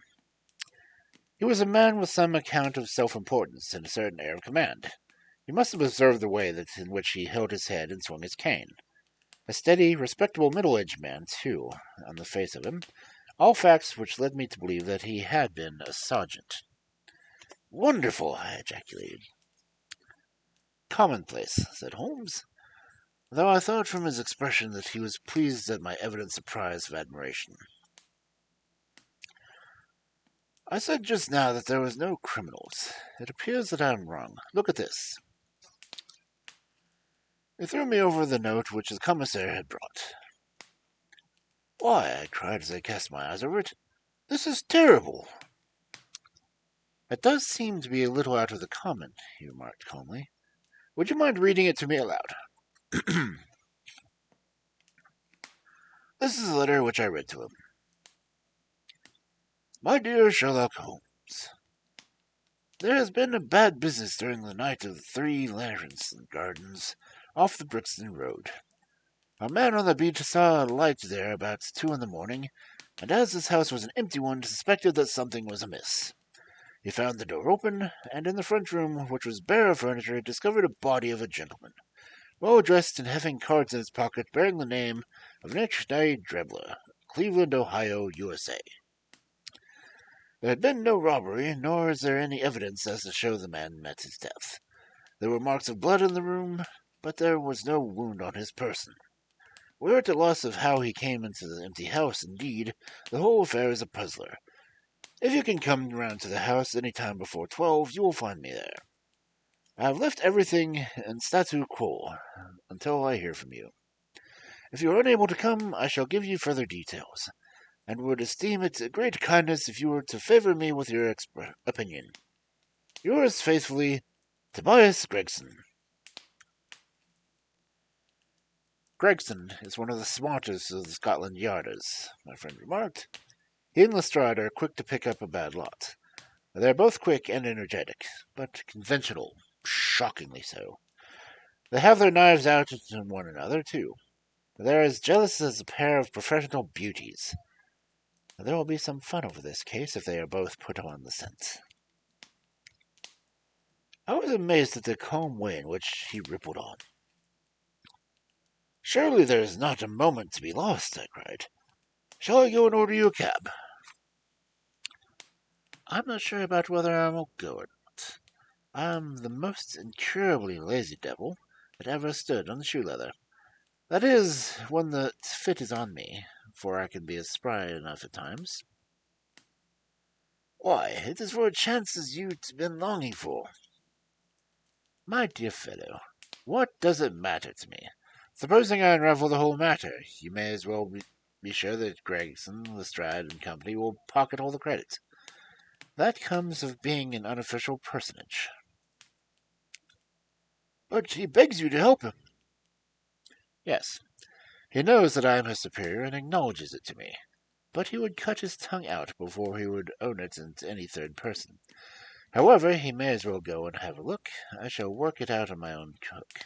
He was a man with some account of self-importance and a certain air of command. You must have observed the way in which he held his head and swung his cane. A steady, respectable middle-aged man, too, on the face of him. All facts which led me to believe that he had been a sergeant. Wonderful! I ejaculated. Commonplace, said Holmes, though I thought from his expression that he was pleased at my evident surprise of admiration. I said just now that there was no criminals. It appears that I am wrong. Look at this. He threw me over the note which the commissary had brought. Why, I cried as I cast my eyes over it, this is terrible. It does seem to be a little out of the common, he remarked calmly. Would you mind reading it to me aloud? This is a letter which I read to him. My dear Sherlock Holmes, there has been a bad business during the night of the 3 Lanterns Gardens off the Brixton Road. A man on the beach saw a light there about 2 in the morning, and as his house was an empty one, suspected that something was amiss. He found the door open, and in the front room, which was bare of furniture, discovered a body of a gentleman, well dressed and having cards in his pocket bearing the name of Nick Drebler, Cleveland, Ohio, USA. There had been no robbery, nor is there any evidence as to show the man met his death. There were marks of blood in the room, but there was no wound on his person. We are at a loss of how he came into the empty house. Indeed, the whole affair is a puzzler. If you can come round to the house any time before 12, you will find me there. I have left everything in statu quo until I hear from you. If you are unable to come, I shall give you further details, and would esteem it a great kindness if you were to favour me with your opinion. Yours faithfully, Tobias Gregson. Gregson is one of the smartest of the Scotland Yarders, my friend remarked. He and Lestrade are quick to pick up a bad lot. They are both quick and energetic, but conventional, shockingly so. They have their knives out at one another, too. They are as jealous as a pair of professional beauties. There will be some fun over this case if they are both put on the scent. I was amazed at the calm way in which he rippled on. Surely there is not a moment to be lost, I cried. Shall I go and order you a cab? I'm not sure about whether I will go or not. I'm the most incurably lazy devil that ever stood on the shoe leather. That is, when the fit is on me, for I can be as spry enough at times. Why, it is for a chance as you've been longing for. My dear fellow, what does it matter to me? Supposing I unravel the whole matter, you may as well be sure that Gregson, Lestrade, and company will pocket all the credit. That comes of being an unofficial personage. But he begs you to help him. Yes, he knows that I am his superior and acknowledges it to me, but he would cut his tongue out before he would own it to any third person. However, he may as well go and have a look. I shall work it out on my own hook.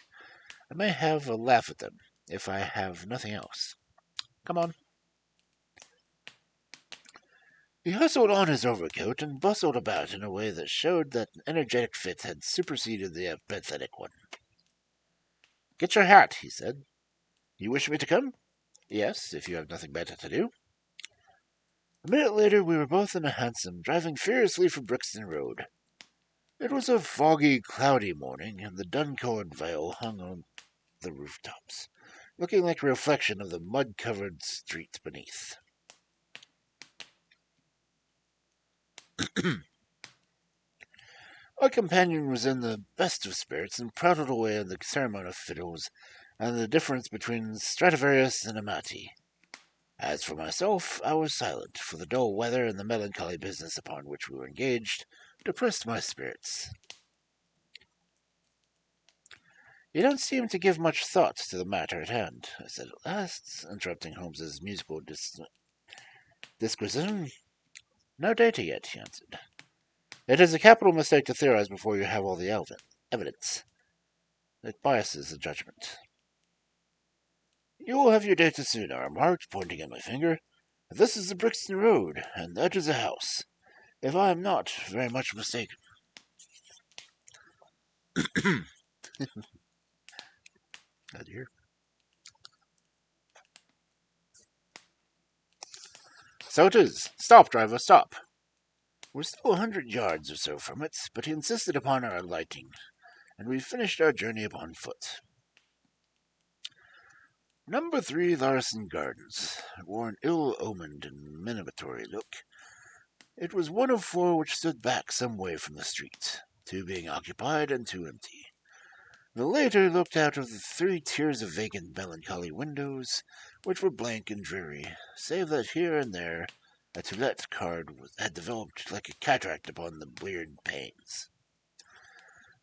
I may have a laugh at them, if I have nothing else. Come on. He hustled on his overcoat and bustled about in a way that showed that an energetic fit had superseded the apathetic one. Get your hat, he said. You wish me to come? Yes, if you have nothing better to do. A minute later we were both in a hansom, driving furiously from Brixton Road. It was a foggy, cloudy morning, and the Duncorn Vale hung on the rooftops, looking like a reflection of the mud-covered street beneath. My companion was in the best of spirits and prattled away on the ceremony of fiddles and the difference between Stradivarius and Amati. As for myself, I was silent, for the dull weather and the melancholy business upon which we were engaged depressed my spirits. You don't seem to give much thought to the matter at hand, I said at last, interrupting Holmes's musical disquisition. No data yet, he answered. It is a capital mistake to theorize before you have all the evidence. It biases the judgment. You will have your data soon, I remarked, pointing at my finger. This is the Brixton Road, and that is a house, if I am not very much mistaken. Oh dear. So it is. Stop, driver, stop. We're still 100 yards or so from it, but he insisted upon our alighting, and we finished our journey upon foot. Number 3 Larson Gardens wore an ill-omened and minatory look. It was one of 4 which stood back some way from the street, 2 being occupied and 2 empty. The later looked out of the 3 tiers of vacant melancholy windows, which were blank and dreary, save that here and there a to let card had developed like a cataract upon the weird panes.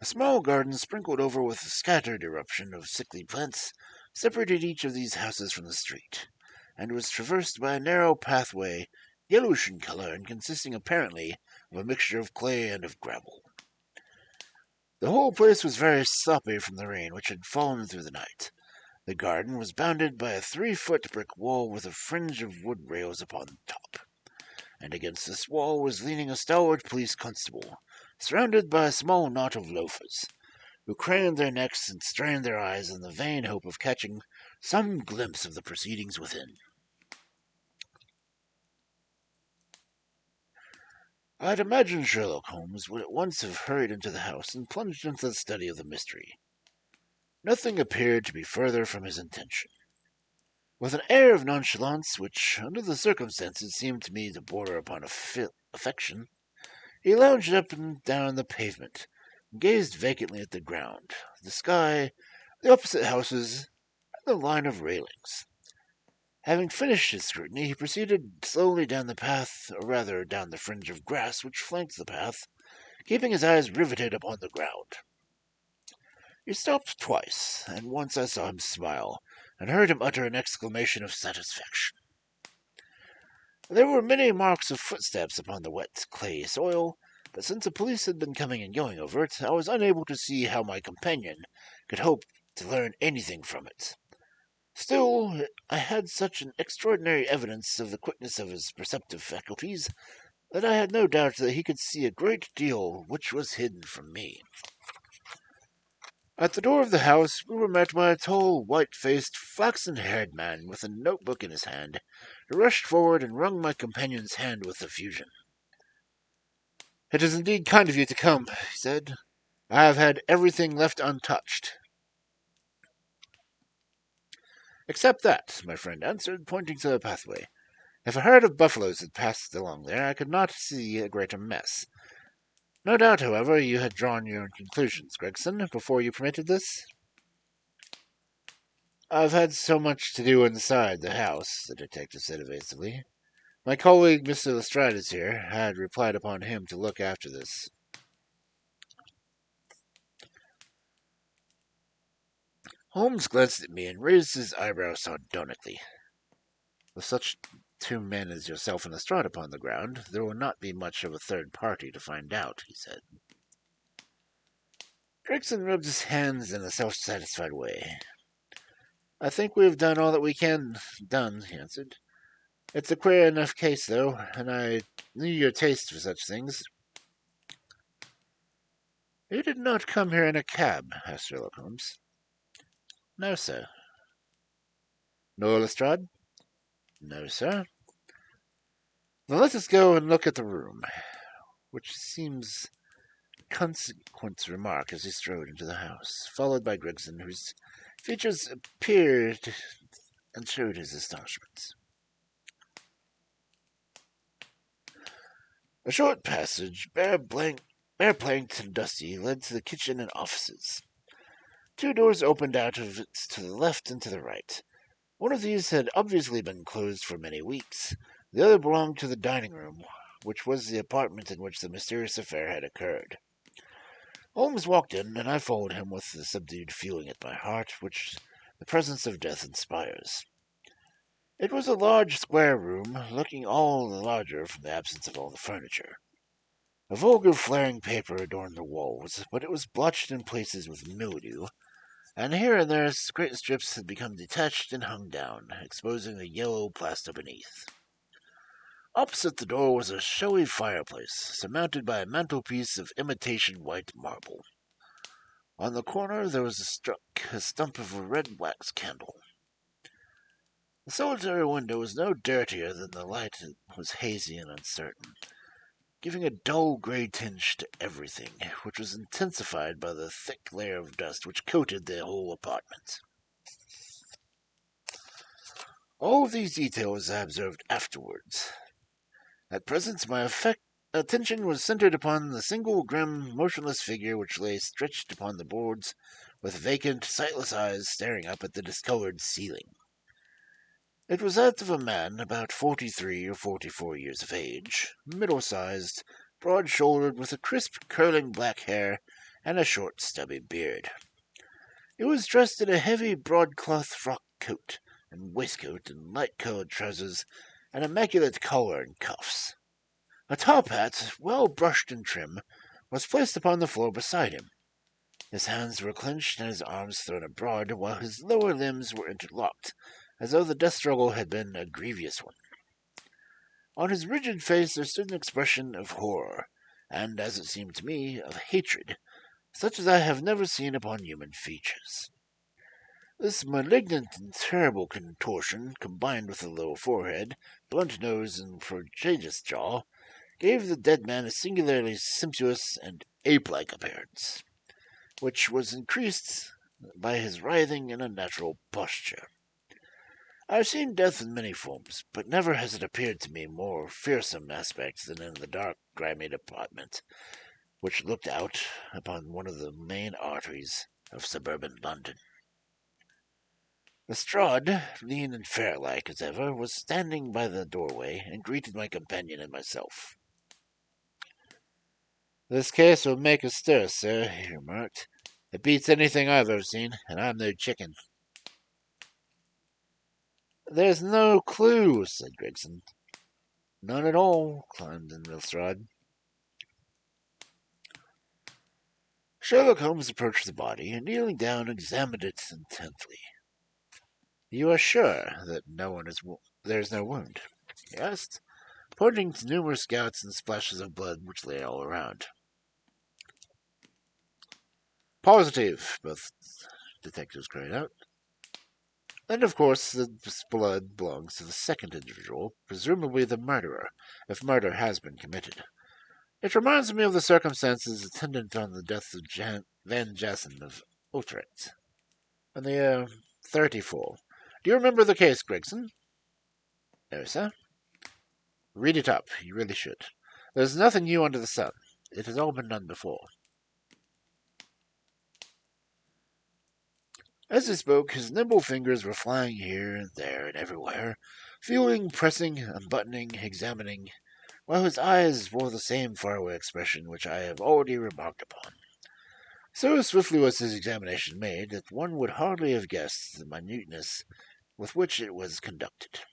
A small garden sprinkled over with a scattered eruption of sickly plants separated each of these houses from the street, and was traversed by a narrow pathway, yellowish in color and consisting apparently of a mixture of clay and of gravel. The whole place was very sloppy from the rain which had fallen through the night. The garden was bounded by a 3-foot brick wall with a fringe of wood rails upon the top, and against this wall was leaning a stalwart police constable, surrounded by a small knot of loafers, who craned their necks and strained their eyes in the vain hope of catching some glimpse of the proceedings within. I'd imagined Sherlock Holmes would at once have hurried into the house and plunged into the study of the mystery. Nothing appeared to be further from his intention. With an air of nonchalance which, under the circumstances, seemed to me to border upon affection, he lounged up and down the pavement, and gazed vacantly at the ground, the sky, the opposite houses, and the line of railings. Having finished his scrutiny, he proceeded slowly down the path, or rather down the fringe of grass which flanked the path, keeping his eyes riveted upon the ground. He stopped twice, and once I saw him smile, and heard him utter an exclamation of satisfaction. There were many marks of footsteps upon the wet, clayey soil, but since the police had been coming and going over it, I was unable to see how my companion could hope to learn anything from it. Still, I had such an extraordinary evidence of the quickness of his perceptive faculties that I had no doubt that he could see a great deal which was hidden from me. At the door of the house, we were met by a tall, white-faced, flaxen-haired man with a notebook in his hand, who rushed forward and wrung my companion's hand with effusion. "It is indeed kind of you to come," he said. "I have had everything left untouched." "Except that," my friend answered, pointing to the pathway. "If a herd of buffaloes had passed along there, I could not see a greater mess. No doubt, however, you had drawn your own conclusions, Gregson, before you permitted this?" "I've had so much to do inside the house," the detective said evasively. "My colleague, Mr. Lestrade, is here. I had replied upon him to look after this." Holmes glanced at me and raised his eyebrows sardonically. "With such 2 men as yourself and Lestrade upon the ground, there will not be much of a third party to find out," he said. Gregson rubbed his hands in a self-satisfied way. "I think we have done all that we can done," he answered. "It's a queer enough case, though, and I knew your taste for such things." "You did not come here in a cab?" asked Sherlock Holmes. "No, sir." "Nor Lestrade?" "No, sir." "Then let us go and look at the room," which seems consequent to remark as he strode into the house, followed by Gregson, whose features appeared and showed his astonishment. A short passage, bare planked and dusty, led to the kitchen and offices. 2 doors opened out of it to the left and to the right. One of these had obviously been closed for many weeks. The other belonged to the dining room, which was the apartment in which the mysterious affair had occurred. Holmes walked in, and I followed him with the subdued feeling at my heart which the presence of death inspires. It was a large square room, looking all the larger from the absence of all the furniture. A vulgar flaring paper adorned the walls, but it was blotched in places with mildew, and here and there great strips had become detached and hung down, exposing the yellow plaster beneath. Opposite the door was a showy fireplace, surmounted by a mantelpiece of imitation white marble. On the corner there was a stump of a red wax candle. The solitary window was no dirtier than the light was hazy and uncertain, giving a dull grey tinge to everything, which was intensified by the thick layer of dust which coated the whole apartment. All of these details I observed afterwards. At present, my attention was centered upon the single grim, motionless figure which lay stretched upon the boards, with vacant, sightless eyes staring up at the discolored ceiling. It was that of a man about 43 or 44 years of age, middle-sized, broad-shouldered, with a crisp, curling black hair and a short, stubby beard. He was dressed in a heavy broadcloth frock coat and waistcoat and light-colored trousers, and immaculate collar and cuffs. A top hat, well brushed and trim, was placed upon the floor beside him. His hands were clenched and his arms thrown abroad, while his lower limbs were interlocked, as though the death struggle had been a grievous one. On his rigid face there stood an expression of horror, and, as it seemed to me, of hatred, such as I have never seen upon human features. This malignant and terrible contortion, combined with a low forehead, blunt nose, and prodigious jaw, gave the dead man a singularly sumptuous and ape-like appearance, which was increased by his writhing and unnatural posture. I have seen death in many forms, but never has it appeared to me more fearsome aspect than in the dark, grimy apartment, which looked out upon one of the main arteries of suburban London. Lestrade, lean and fair-like as ever, was standing by the doorway and greeted my companion and myself. "This case will make a stir, sir," he remarked. "It beats anything I've ever seen, and I'm no chicken." "There's no clue," said Gregson. "None at all," chimed in Lestrade. Sherlock Holmes approached the body, and kneeling down, examined it intently. "You are sure that there is no wound?" he asked, pointing to numerous gouts and splashes of blood which lay all around. "Positive," both detectives cried out. "And of course this blood belongs to the second individual, presumably the murderer, if murder has been committed. It reminds me of the circumstances attendant on the death of Van Jassen of Utrecht, in the year 34. Do you remember the case, Gregson?" "No, sir." "Read it up. You really should. There's nothing new under the sun. It has all been done before." As he spoke, his nimble fingers were flying here and there and everywhere, feeling, pressing, unbuttoning, examining, while his eyes wore the same faraway expression which I have already remarked upon. So swiftly was his examination made that one would hardly have guessed the minuteness with which it was conducted.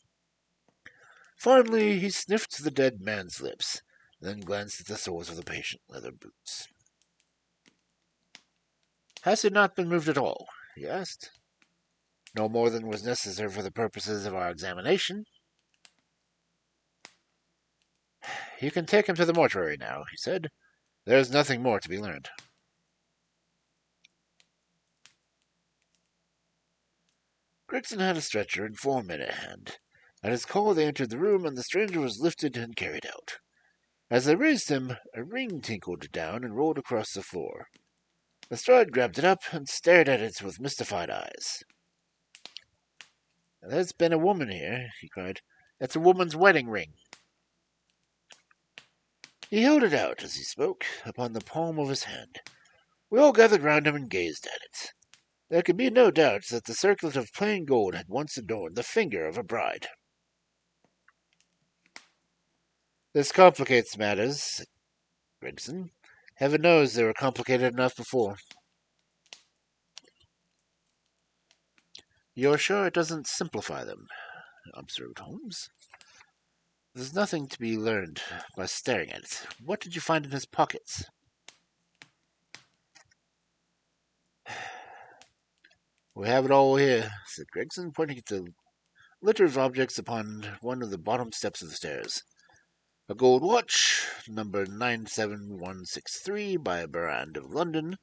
Finally, he sniffed the dead man's lips, then glanced at the soles of the patient leather boots. "Has it not been moved at all?" he asked. "No more than was necessary for the purposes of our examination." "You can take him to the mortuary now," he said. "There is nothing more to be learned." Gregson had a stretcher and 4 men at hand. At his call they entered the room, and the stranger was lifted and carried out. As they raised him, a ring tinkled down and rolled across the floor. Lestrade grabbed it up and stared at it with mystified eyes. "There's been a woman here," he cried. "It's a woman's wedding ring." He held it out, as he spoke, upon the palm of his hand. We all gathered round him and gazed at it. There could be no doubt that the circlet of plain gold had once adorned the finger of a bride. "This complicates matters," said Gregson. "Heaven knows they were complicated enough before." "You're sure it doesn't simplify them?" observed Holmes. There's nothing to be learned by staring at it. What did you find in his pockets? We have it all here, said Gregson, pointing at the litter of objects upon one of the bottom steps of the stairs. A gold watch, number 97163, by a brand of London.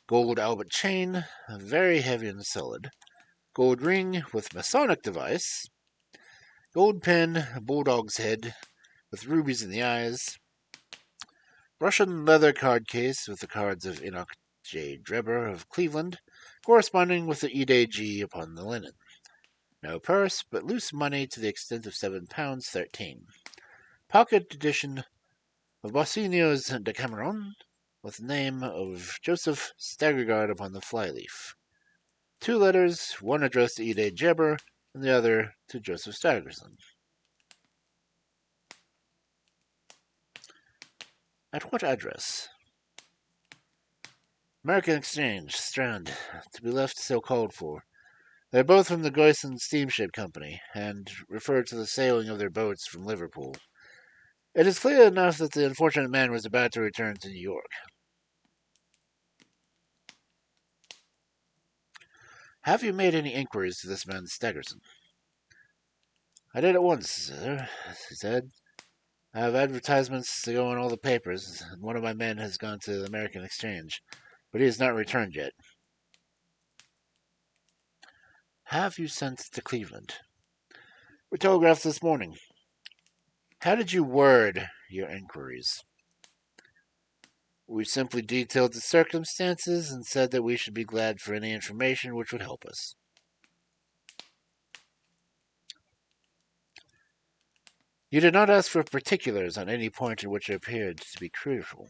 Gold Albert chain, very heavy and solid. Gold ring with Masonic device. Gold pen, a bulldog's head, with rubies in the eyes. Russian leather card case with the cards of Enoch J. Drebber of Cleveland, corresponding with the Ide G upon the linen. No purse, but loose money to the extent of £7.13. Pocket edition of Bossinio's Decameron, with the name of Joseph Staggergard upon the flyleaf. 2 letters, one addressed to Ide Jebber, and the other to Joseph Staggerson. At what address? American Exchange, Strand, to be left so called for. They are both from the Goyson Steamship Company, and refer to the sailing of their boats from Liverpool. It is clear enough that the unfortunate man was about to return to New York. Have you made any inquiries to this man Staggerson? I did at once, sir, he said. I have advertisements to go in all the papers, and one of my men has gone to the American Exchange, but he has not returned yet. Have you sent to Cleveland? We telegraphed this morning. How did you word your inquiries? We simply detailed the circumstances and said that we should be glad for any information which would help us. You did not ask for particulars on any point in which it appeared to be crucial.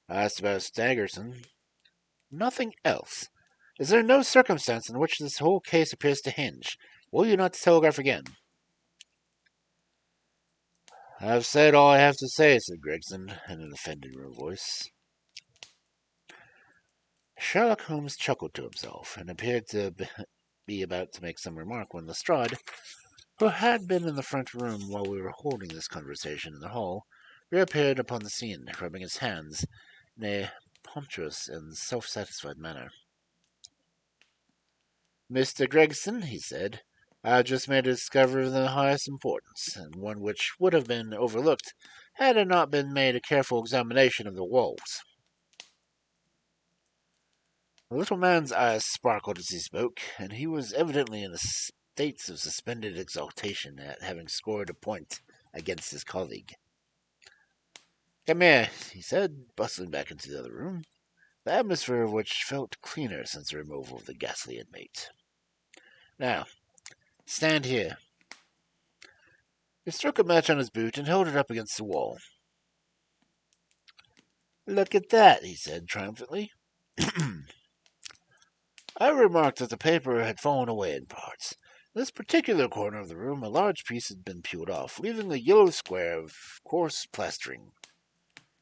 I asked about Staggerson. Nothing else. Is there no circumstance in which this whole case appears to hinge? Will you not telegraph again? I have said all I have to say, said Gregson, in an offended voice. Sherlock Holmes chuckled to himself, and appeared to be about to make some remark when Lestrade, who had been in the front room while we were holding this conversation in the hall, reappeared upon the scene, rubbing his hands in a pompous and self-satisfied manner. Mr. Gregson, he said, I have just made a discovery of the highest importance, and one which would have been overlooked had it not been made a careful examination of the walls. The little man's eyes sparkled as he spoke, and he was evidently in a state of suspended exultation at having scored a point against his colleague. Come here, he said, bustling back into the other room, the atmosphere of which felt cleaner since the removal of the ghastly inmate. Now, stand here. He struck a match on his boot and held it up against the wall. Look at that, he said triumphantly. I remarked that the paper had fallen away in parts. In this particular corner of the room, a large piece had been peeled off, leaving a yellow square of coarse plastering.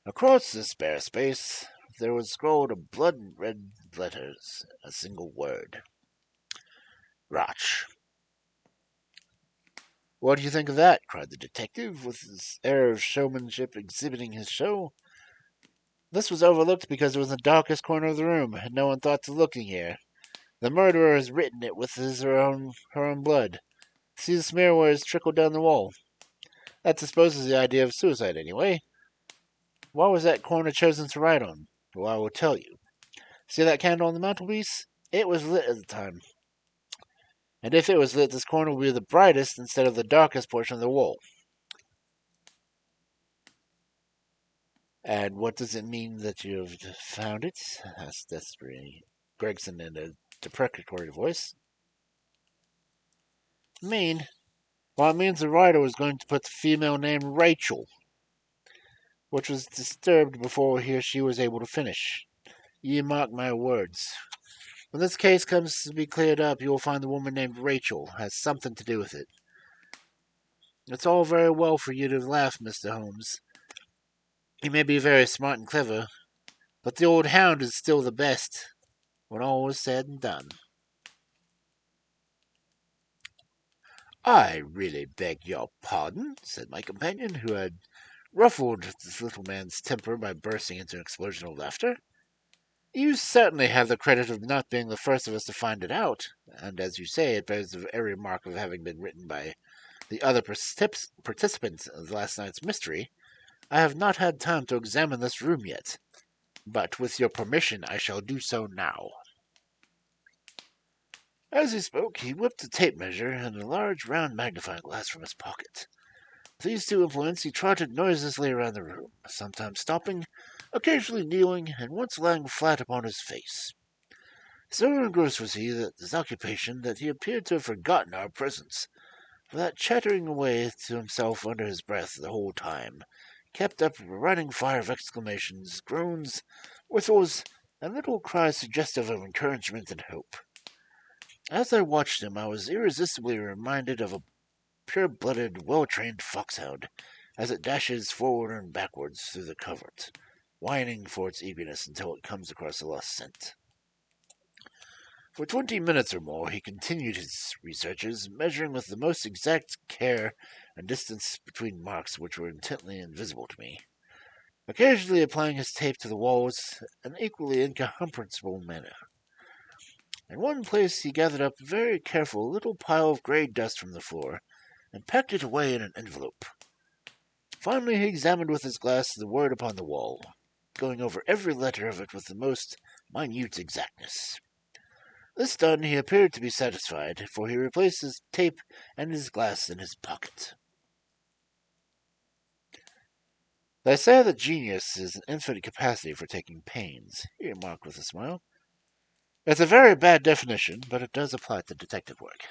Across this bare space, there was scrawled in blood-red letters a single word. Rotch. What do you think of that? Cried the detective, with his air of showmanship exhibiting his show. This was overlooked because it was in the darkest corner of the room, and no one thought to look in here. The murderer has written it with her own blood. See the smear where it's trickled down the wall. That disposes the idea of suicide, anyway. Why was that corner chosen to write on? Well, I will tell you. See that candle on the mantelpiece? It was lit at the time. And if it was lit, this corner would be the brightest instead of the darkest portion of the wall. And what does it mean that you have found it? Asked Gregson in a deprecatory voice. Mean? Well, it means the writer was going to put the female name Rachel, which was disturbed before she was able to finish. Ye mark my words. When this case comes to be cleared up, you will find the woman named Rachel has something to do with it. It's all very well for you to laugh, Mr. Holmes. You may be very smart and clever, but the old hound is still the best, when all is said and done. I really beg your pardon, said my companion, who had ruffled this little man's temper by bursting into an explosion of laughter. You certainly have the credit of not being the first of us to find it out, and as you say, it bears every mark of having been written by the other participants of last night's mystery. I have not had time to examine this room yet, but with your permission I shall do so now. As he spoke, he whipped a tape measure and a large round magnifying glass from his pocket. With these two implements he trotted noiselessly around the room, sometimes stopping, occasionally kneeling, and once lying flat upon his face. So engrossed was he with his occupation that he appeared to have forgotten our presence, for that chattering away to himself under his breath the whole time kept up a running fire of exclamations, groans, whistles, and little cries suggestive of encouragement and hope. As I watched him, I was irresistibly reminded of a pure-blooded, well-trained foxhound, as it dashes forward and backwards through the covert, whining for its eagerness until it comes across a lost scent. For 20 minutes or more he continued his researches, measuring with the most exact care and distance between marks which were intently invisible to me, occasionally applying his tape to the walls in an equally incomprehensible manner. In one place he gathered up very careful a little pile of grey dust from the floor, and packed it away in an envelope. Finally he examined with his glass the word upon the wall, going over every letter of it with the most minute exactness. This done, he appeared to be satisfied, for he replaced his tape and his glass in his pocket. They say that genius is an infinite capacity for taking pains, he remarked with a smile. It's a very bad definition, but it does apply to detective work.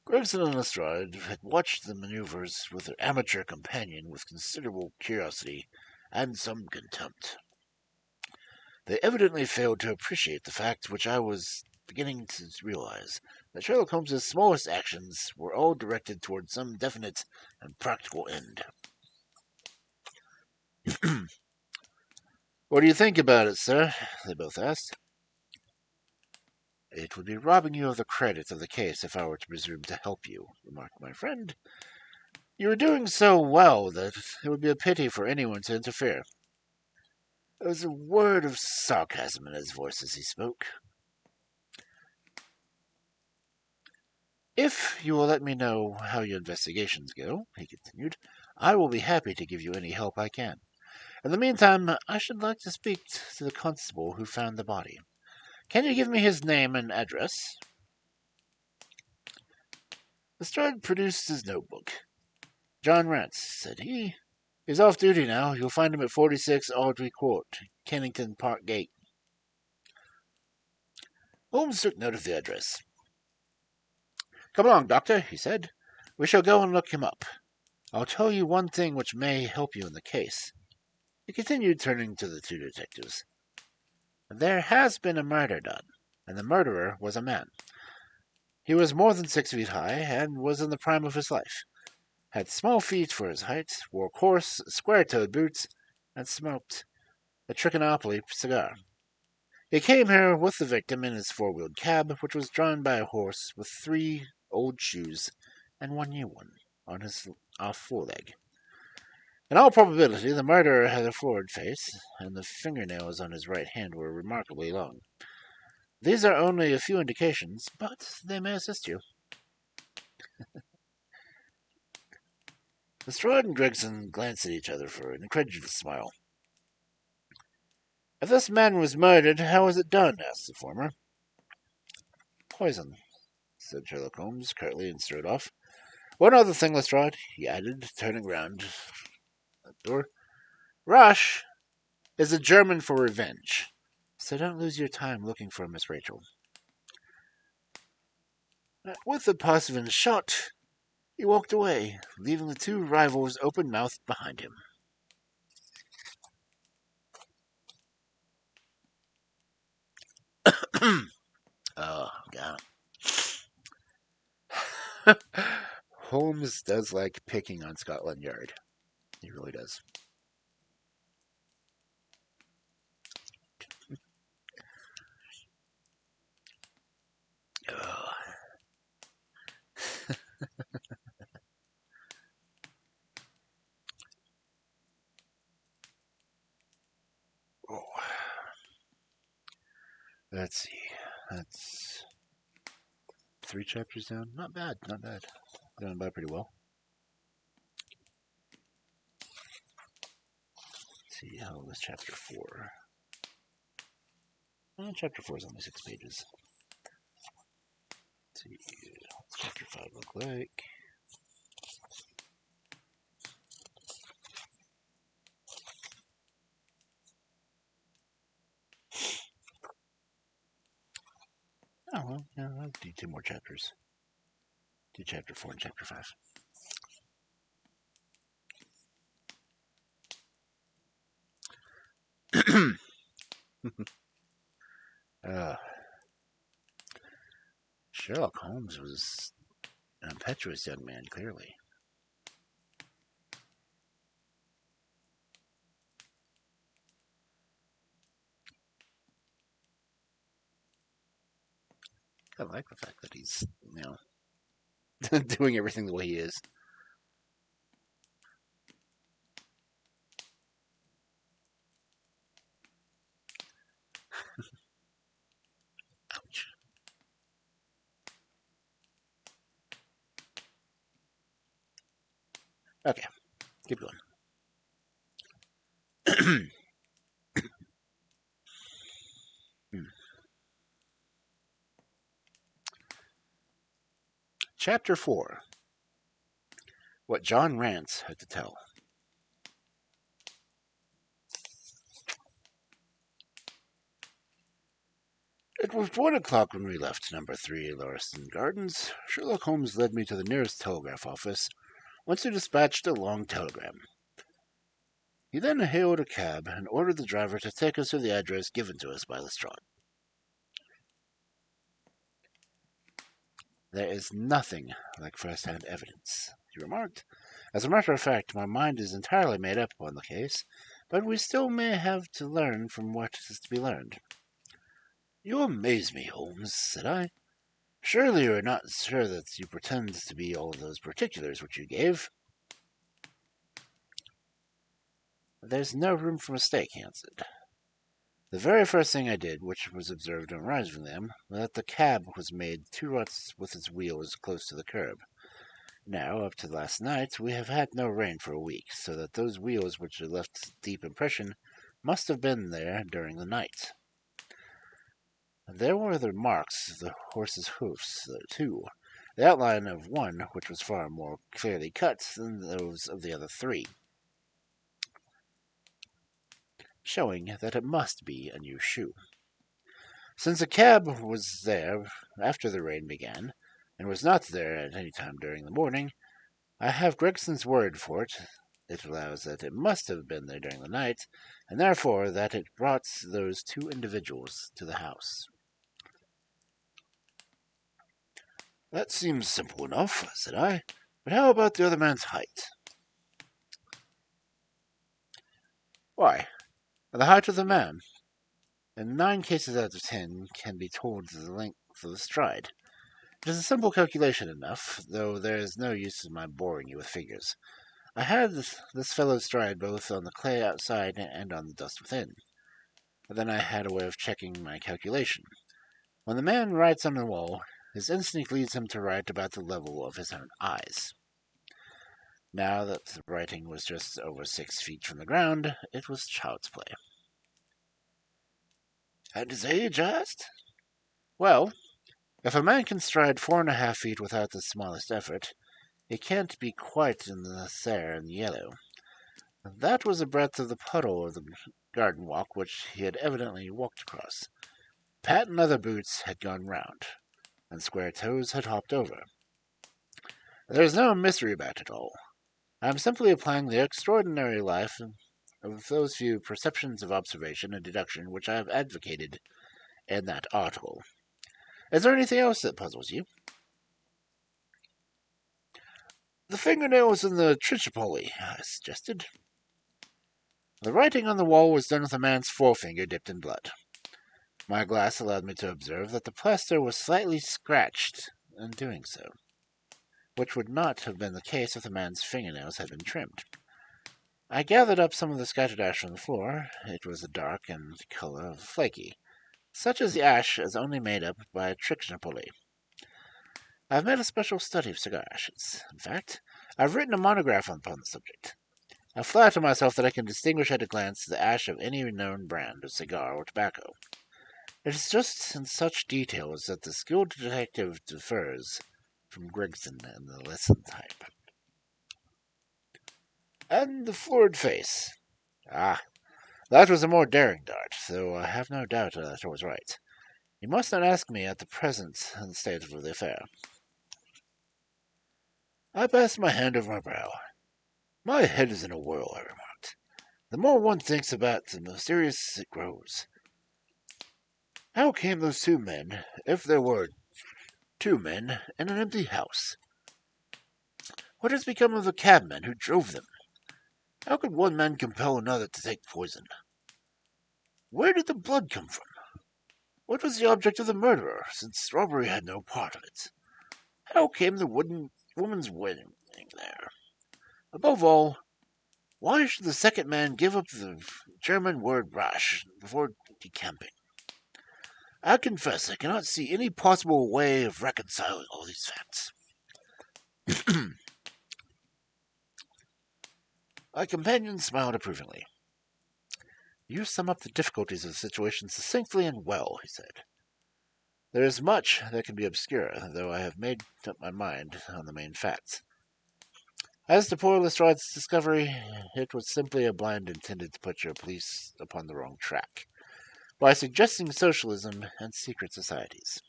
Gregson and Lestrade had watched the maneuvers with their amateur companion with considerable curiosity and some contempt. They evidently failed to appreciate the fact which I was beginning to realize, that Sherlock Holmes's smallest actions were all directed toward some definite and practical end. What do you think about it, sir? They both asked. It would be robbing you of the credit of the case if I were to presume to help you, remarked my friend. You are doing so well that it would be a pity for anyone to interfere. There was a word of sarcasm in his voice as he spoke. If you will let me know how your investigations go, he continued, I will be happy to give you any help I can. In the meantime, I should like to speak to the constable who found the body. Can you give me his name and address? Lestrade produced his notebook. John Rance, said he. He's off duty now. You'll find him at 46 Audrey Court, Kennington Park Gate. Holmes took note of the address. Come along, Doctor, he said. We shall go and look him up. I'll tell you one thing which may help you in the case. He continued, turning to the two detectives. There has been a murder done, and the murderer was a man. He was more than 6 feet high, and was in the prime of his life. Had small feet for his height, wore coarse, square-toed boots, and smoked a Trichinopoly cigar. He came here with the victim in his four-wheeled cab, which was drawn by a horse with 3 old shoes and 1 new one on his off foreleg. In all probability, the murderer had a florid face, and the fingernails on his right hand were remarkably long. These are only a few indications, but they may assist you. Lestrade and Gregson glanced at each other for an incredulous smile. If this man was murdered, how was it done? Asked the former. Poison, said Sherlock Holmes curtly, and strode off. One other thing, Lestrade, he added, turning round at the door. Rush is a German for revenge, so don't lose your time looking for Miss Rachel. With the Parsivan shot, he walked away, leaving the two rivals open-mouthed behind him. Oh, God. Holmes does like picking on Scotland Yard. He really does. Let's see. That's 3 chapters down. Not bad, not bad. Going by pretty well. Let's see, how was chapter 4? Chapter 4 is only 6 pages. Let's see, what's chapter 5 look like? Oh, well, yeah, I'll do 2 more chapters. Do chapter 4 and chapter 5. Sherlock Holmes was an impetuous young man, clearly. I like the fact that he's, doing everything the way he is. Ouch. Okay, keep going. Chapter 4. What John Rance had to tell. It was 1 o'clock when we left number 3 Lauriston Gardens. Sherlock Holmes led me to the nearest telegraph office, whence he dispatched a long telegram. He then hailed a cab and ordered the driver to take us to the address given to us by Lestrade. There is nothing like first-hand evidence, he remarked. As a matter of fact, my mind is entirely made up on the case, but we still may have to learn from what is to be learned. You amaze me, Holmes, said I. Surely you are not sure that you pretend to be all those particulars which you gave. There's no room for mistake, he answered. The very first thing I did, which was observed on arriving them, was that the cab was made 2 ruts with its wheels close to the curb. Now, up to last night, we have had no rain for a week, so that those wheels which had left deep impression must have been there during the night. There were the marks of the horse's hoofs, too, the outline of one which was far more clearly cut than those of the other 3, showing that it must be a new shoe. Since the cab was there after the rain began, and was not there at any time during the morning, I have Gregson's word for it. It allows that it must have been there during the night, and therefore that it brought those 2 individuals to the house. That seems simple enough, said I, but how about the other man's height? Why, the height of the man, in 9 cases out of 10, can be told the length of the stride. It is a simple calculation enough, though there is no use in my boring you with figures. I had this fellow's stride both on the clay outside and on the dust within. But then I had a way of checking my calculation. When the man writes on the wall, his instinct leads him to write about the level of his own eyes. Now that the writing was just over 6 feet from the ground, it was child's play. And his age, I asked? Well, if a man can stride 4.5 feet without the smallest effort, he can't be quite in the sere and yellow. That was the breadth of the puddle of the garden walk which he had evidently walked across. Patent leather boots had gone round, and square toes had hopped over. There is no mystery about it all. I am simply applying the extraordinary life of those few perceptions of observation and deduction which I have advocated in that article. Is there anything else that puzzles you? The fingernails in the Trichipoli, I suggested. The writing on the wall was done with a man's forefinger dipped in blood. My glass allowed me to observe that the plaster was slightly scratched in doing so, which would not have been the case if the man's fingernails had been trimmed. I gathered up some of the scattered ash from the floor. It was a dark and color of flaky, such as the ash is only made up by Trichinopoli. I've made a special study of cigar ashes. In fact, I've written a monograph upon the subject. I flatter myself that I can distinguish at a glance the ash of any known brand of cigar or tobacco. It is just in such details that the skilled detective differs from Gregson and the lesson type. And the florid face. Ah, that was a more daring dart, though I have no doubt that I was right. You must not ask me at the present state of the affair. I passed my hand over my brow. My head is in a whirl, I remarked. The more one thinks about it, the more mysterious it grows. How came those two men, if there were two men, in an empty house? What has become of the cabman who drove them? How could one man compel another to take poison? Where did the blood come from? What was the object of the murderer, since robbery had no part of it? How came the woman's wedding there? Above all, why should the second man give up the German word rash before decamping? I confess I cannot see any possible way of reconciling all these facts. My companion smiled approvingly. You sum up the difficulties of the situation succinctly and well, he said. There is much that can be obscure, though I have made up my mind on the main facts. As to poor Lestrade's discovery, it was simply a blind intended to put your police upon the wrong track, by suggesting socialism and secret societies.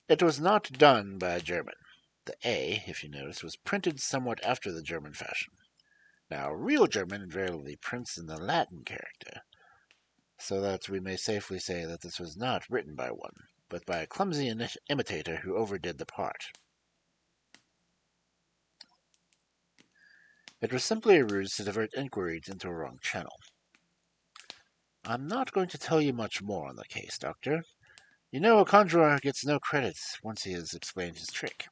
It was not done by a German. The A, if you notice, was printed somewhat after the German fashion. Now, real German invariably prints in the Latin character, so that we may safely say that this was not written by one, but by a clumsy imitator who overdid the part. It was simply a ruse to divert inquiries into a wrong channel. I'm not going to tell you much more on the case, Doctor. You know a conjurer gets no credit once he has explained his trick.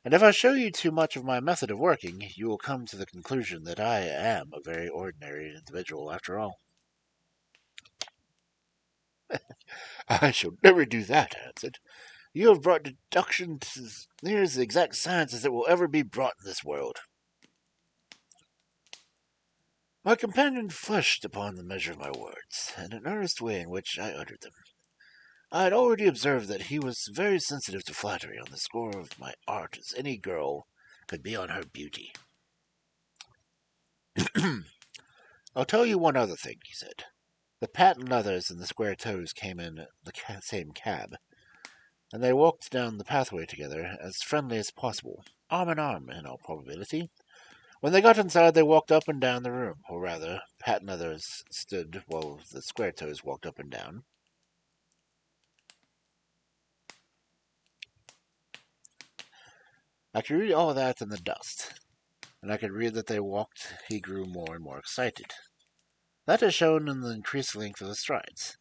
And if I show you too much of my method of working, you will come to the conclusion that I am a very ordinary individual after all. I shall never do that, I answered. You have brought deduction to as near as the exact science as it will ever be brought in this world. My companion flushed upon the measure of my words, and an earnest way in which I uttered them. I had already observed that he was very sensitive to flattery on the score of my art, as any girl could be on her beauty. I'll tell you one other thing, he said. The patent leathers and the square toes came in the same cab, and they walked down the pathway together as friendly as possible, arm in arm in all probability. When they got inside, they walked up and down the room, or rather, patent leathers stood while the square toes walked up and down. I could read all that in the dust, and I could read that they walked. He grew more and more excited. That is shown in the increased length of the strides.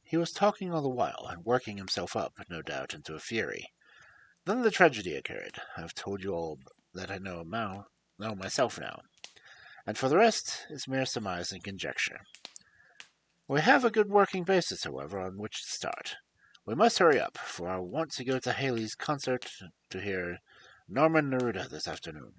He was talking all the while, and working himself up, no doubt, into a fury. Then the tragedy occurred. I've told you all that I know myself now, and for the rest is mere surmise and conjecture. We have a good working basis, however, on which to start. We must hurry up, for I want to go to Haley's concert to hear Norman Neruda this afternoon.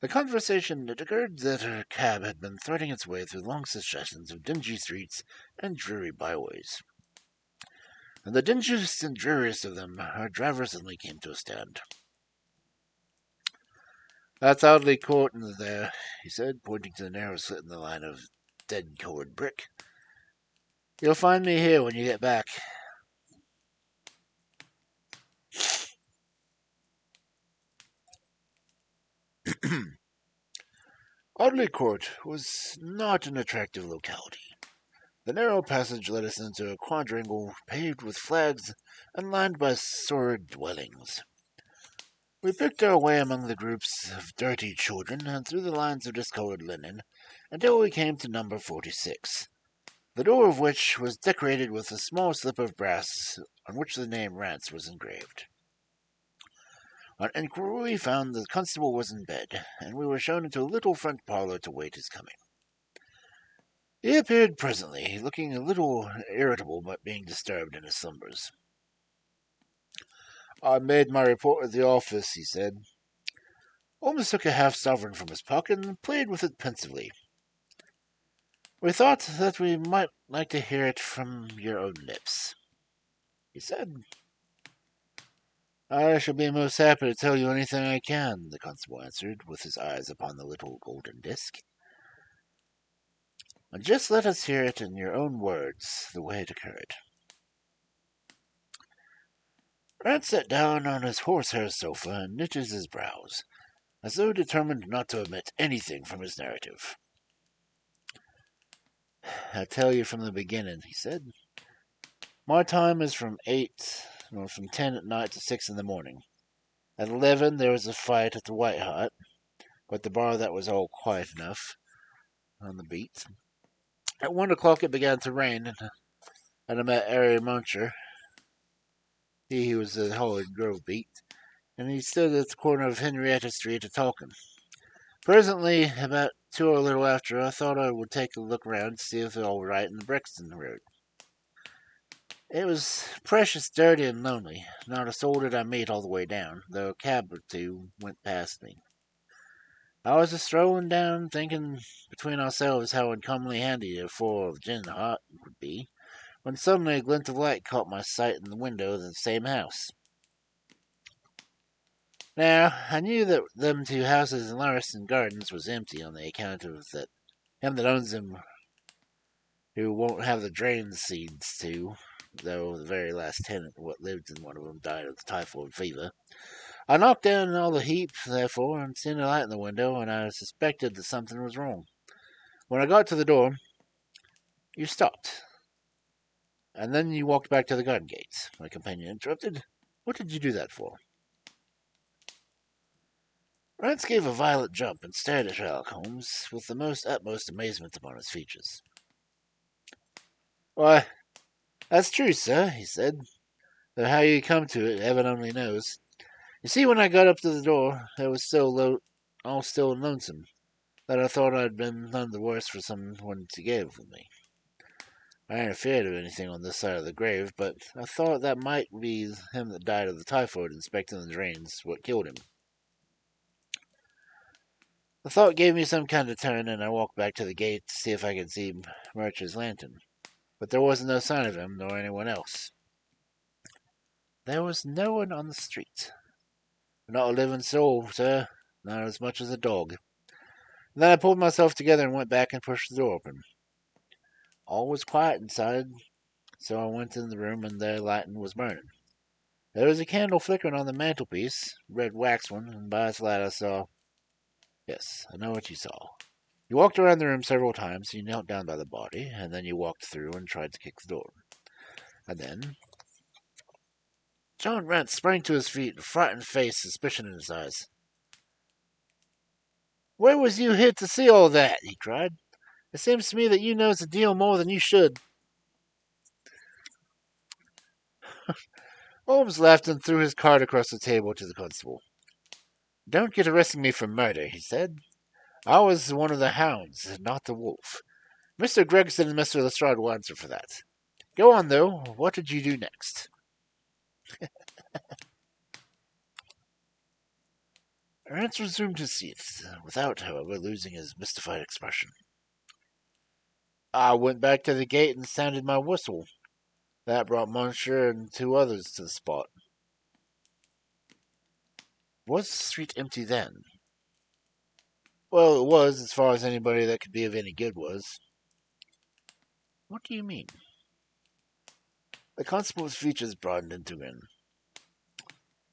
The conversation had occurred that her cab had been threading its way through long successions of dingy streets and dreary byways. And the dingiest and dreariest of them, her driver suddenly came to a stand. That's Audley Court in there, he said, pointing to the narrow slit in the line of dead-colored brick. You'll find me here when you get back. Audley Court was not an attractive locality. The narrow passage led us into a quadrangle paved with flags and lined by sordid dwellings. We picked our way among the groups of dirty children and through the lines of discolored linen until we came to number 46, the door of which was decorated with a small slip of brass on which the name Rance was engraved. On inquiry, we found the constable was in bed, and we were shown into a little front parlour to wait his coming. He appeared presently, looking a little irritable but being disturbed in his slumbers. I made my report at the office, he said. Holmes took a half-sovereign from his pocket and played with it pensively. We thought that we might like to hear it from your own lips, he said. I shall be most happy to tell you anything I can, the constable answered, with his eyes upon the little golden disc. And just let us hear it in your own words, the way it occurred. Rance sat down on his horsehair sofa and knitted his brows, as though determined not to omit anything from his narrative. I'll tell you from the beginning, he said. My time is from 10 at night to 6 in the morning. At 11 there was a fight at the White Hart, but the bar that was all quiet enough on the beat. At 1 o'clock it began to rain, and I met Harry Muncher. He was the Hollywood Grove beat, and he stood at the corner of Henrietta Street a-talking. Presently, about 2 or a little after, I thought I would take a look round to see if it was all right in the Brixton Road. It was precious dirty and lonely. Not a soul did I meet all the way down, though a cab or two went past me. I was a-strolling down, thinking between ourselves how uncommonly handy a four of gin hot would be, when suddenly a glint of light caught my sight in the window of the same house. Now, I knew that them two houses in Lauriston Gardens was empty on the account of that him that owns them who won't have the drain seeds to, though the very last tenant what lived in one of them died of the typhoid fever. I knocked down all the heap, therefore, and seen a light in the window, and I suspected that something was wrong. When I got to the door, you stopped, and then you walked back to the garden gate. My companion interrupted. What did you do that for? Rance gave a violent jump and stared at Sherlock Holmes with the utmost amazement upon his features. Why, that's true, sir, he said, though how you come to it, heaven only knows. You see, when I got up to the door, it was all still and lonesome, that I thought I'd been none the worse for someone to give with me. I ain't afraid of anything on this side of the grave, but I thought that might be him that died of the typhoid inspecting the drains what killed him. The thought gave me some kind of turn, and I walked back to the gate to see if I could see Murcher's lantern. But there wasn't no sign of him, nor anyone else. There was no one on the street. Not a living soul, sir, not as much as a dog. And then I pulled myself together and went back and pushed the door open. All was quiet inside, so I went in the room, and the lighting was burning. There was a candle flickering on the mantelpiece, red wax one, and by its light I saw... Yes, I know what you saw. You walked around the room several times, you knelt down by the body, and then you walked through and tried to kick the door. And then... John Rance sprang to his feet, a frightened face, suspicion in his eyes. Where was you hid to see all that? He cried. It seems to me that you knows a deal more than you should. Holmes laughed and threw his card across the table to the constable. Don't get arresting me for murder, he said. I was one of the hounds, not the wolf. Mr. Gregson and Mr. Lestrade will answer for that. Go on, though. What did you do next? Rance resumed his seat, without, however, losing his mystified expression. I went back to the gate and sounded my whistle. That brought Monsieur and two others to the spot. Was the street empty then? Well, it was, as far as anybody that could be of any good was. What do you mean? The constable's features broadened into a grin.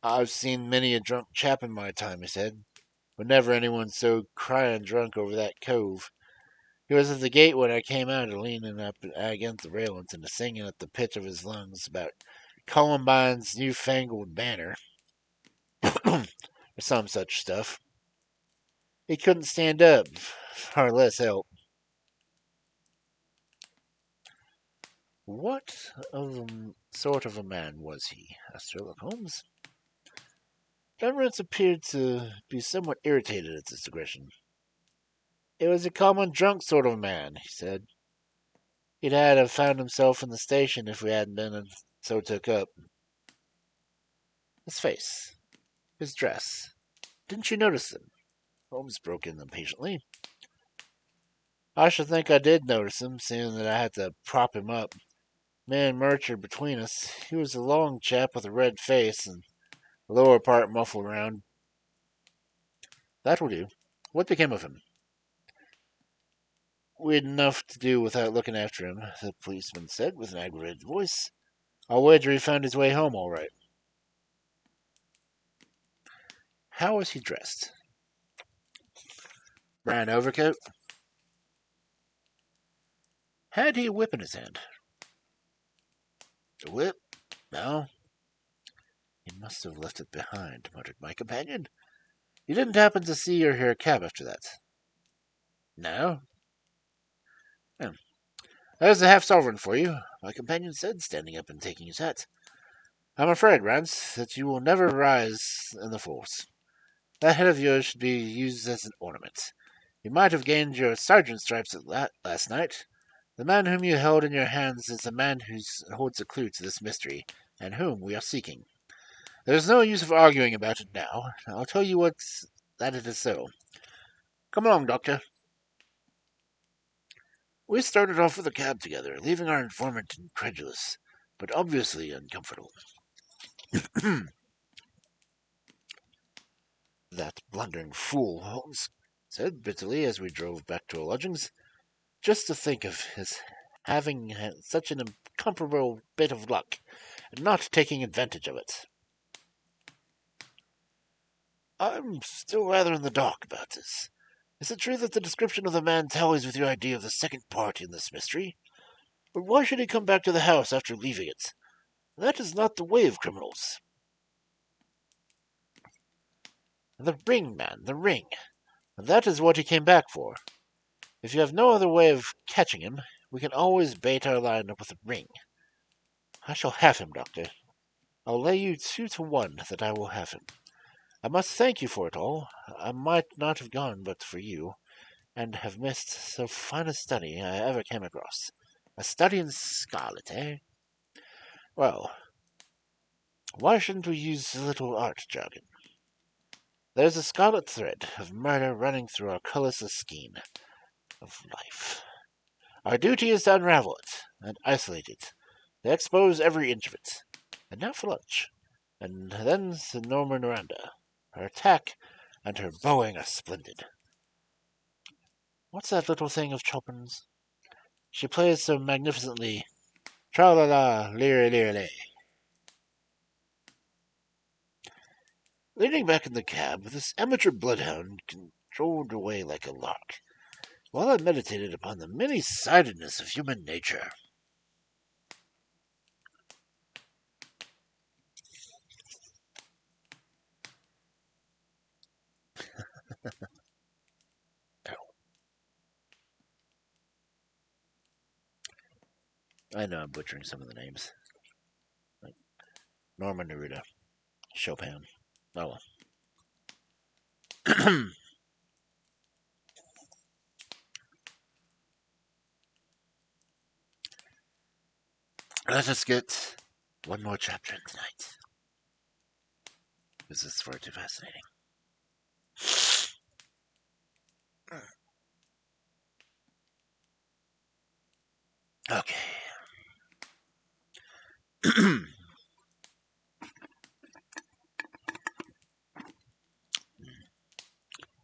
I've seen many a drunk chap in my time, he said, but never anyone so crying drunk over that cove. He was at the gate when I came out, leaning up against the railings and singing at the pitch of his lungs about Columbine's newfangled banner, or some such stuff. He couldn't stand up, far less help. What sort of a man was he? Asked Sherlock Holmes. John Rance appeared to be somewhat irritated at this aggression. It was a common drunk sort of man, he said. He'd have found himself in the station if we hadn't been so took up. His face, his dress. Didn't you notice them? Holmes broke in impatiently. I should think I did notice him, seeing that I had to prop him up. Me and Murch are between us. He was a long chap with a red face and the lower part muffled round. That will do. What became of him? We'd enough to do without looking after him, the policeman said with an aggravated voice. I'll wager he found his way home all right. How was he dressed? Brown overcoat? Had he a whip in his hand? A whip? No. He must have left it behind, muttered my companion. You didn't happen to see or hear a cab after that? No. There's a half-sovereign for you, my companion said, standing up and taking his hat. I'm afraid, Rance, that you will never rise in the force. That head of yours should be used as an ornament. You might have gained your sergeant's stripes last night. The man whom you held in your hands is the man who holds the clue to this mystery, and whom we are seeking. There's no use of arguing about it now. I'll tell you that it is so. Come along, Doctor. We started off with a cab together, leaving our informant incredulous, but obviously uncomfortable. That blundering fool, Holmes said bitterly as we drove back to our lodgings. Just to think of his having such an incomparable bit of luck, and not taking advantage of it. I'm still rather in the dark about this. Is it true that the description of the man tallies with your idea of the second party in this mystery? But why should he come back to the house after leaving it? That is not the way of criminals. The ring, man, the ring. That is what he came back for. If you have no other way of catching him, we can always bait our line up with a ring. I shall have him, Doctor. I'll lay you 2-1 that I will have him. I must thank you for it all. I might not have gone but for you, and have missed so fine a study I ever came across. A study in Scarlet, eh? Well, why shouldn't we use a little art jargon? There's a scarlet thread of murder running through our colourless skein of life. Our duty is to unravel it, and isolate it, to expose every inch of it. And now for lunch. And then to Norma Miranda. Her attack and her bowing are splendid. What's that little thing of Chopin's? She plays so magnificently. Tra-la-la, leery-leery-lay. Leaning back in the cab, this amateur bloodhound controlled away like a lark, while I meditated upon the many-sidedness of human nature. I know I'm butchering some of the names. Like Norma Neruda, Chopin. Oh well. Let us get one more chapter in tonight. This is far too fascinating. Okay.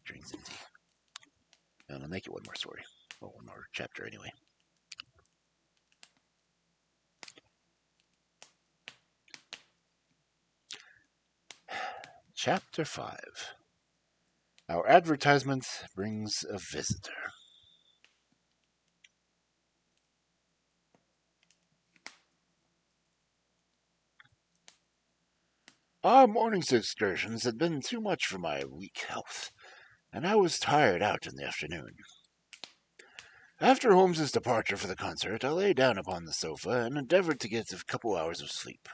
Drinks empty. I'll make it one more story. Well, one more chapter anyway. Chapter 5. Our advertisement brings a visitor. Our morning's excursions had been too much for my weak health, and I was tired out in the afternoon. After Holmes's departure for the concert, I lay down upon the sofa and endeavored to get a couple hours of sleep.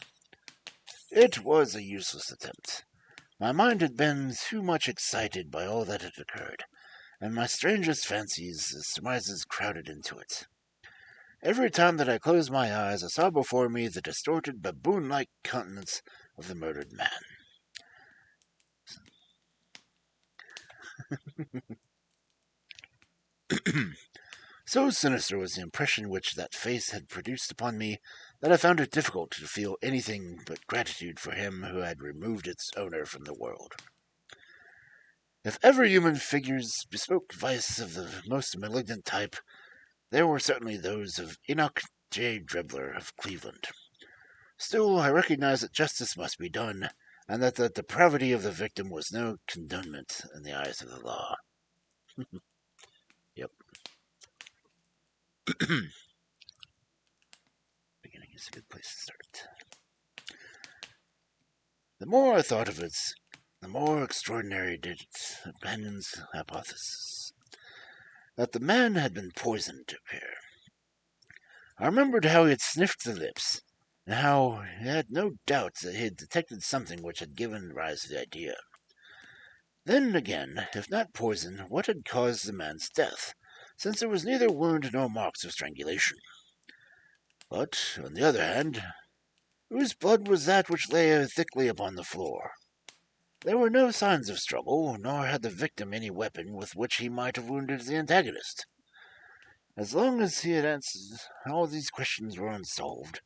It was a useless attempt. My mind had been too much excited by all that had occurred, and my strangest fancies and surmises crowded into it. Every time that I closed my eyes, I saw before me the distorted, baboon-like countenance of the murdered man. So sinister was the impression which that face had produced upon me that I found it difficult to feel anything but gratitude for him who had removed its owner from the world. If ever human figures bespoke vice of the most malignant type, there were certainly those of Enoch J. Dribbler of Cleveland. Still, I recognized that justice must be done, and that the depravity of the victim was no condemnment in the eyes of the law. Yep. Beginning is a good place to start. The more I thought of it, the more extraordinary did it abandon's hypothesis that the man had been poisoned to appear. I remembered how he had sniffed the lips, and how he had no doubt that he had detected something which had given rise to the idea. Then again, if not poison, what had caused the man's death, since there was neither wound nor marks of strangulation? But, on the other hand, whose blood was that which lay thickly upon the floor? There were no signs of struggle, nor had the victim any weapon with which he might have wounded the antagonist. As long as he had answered all these questions were unsolved,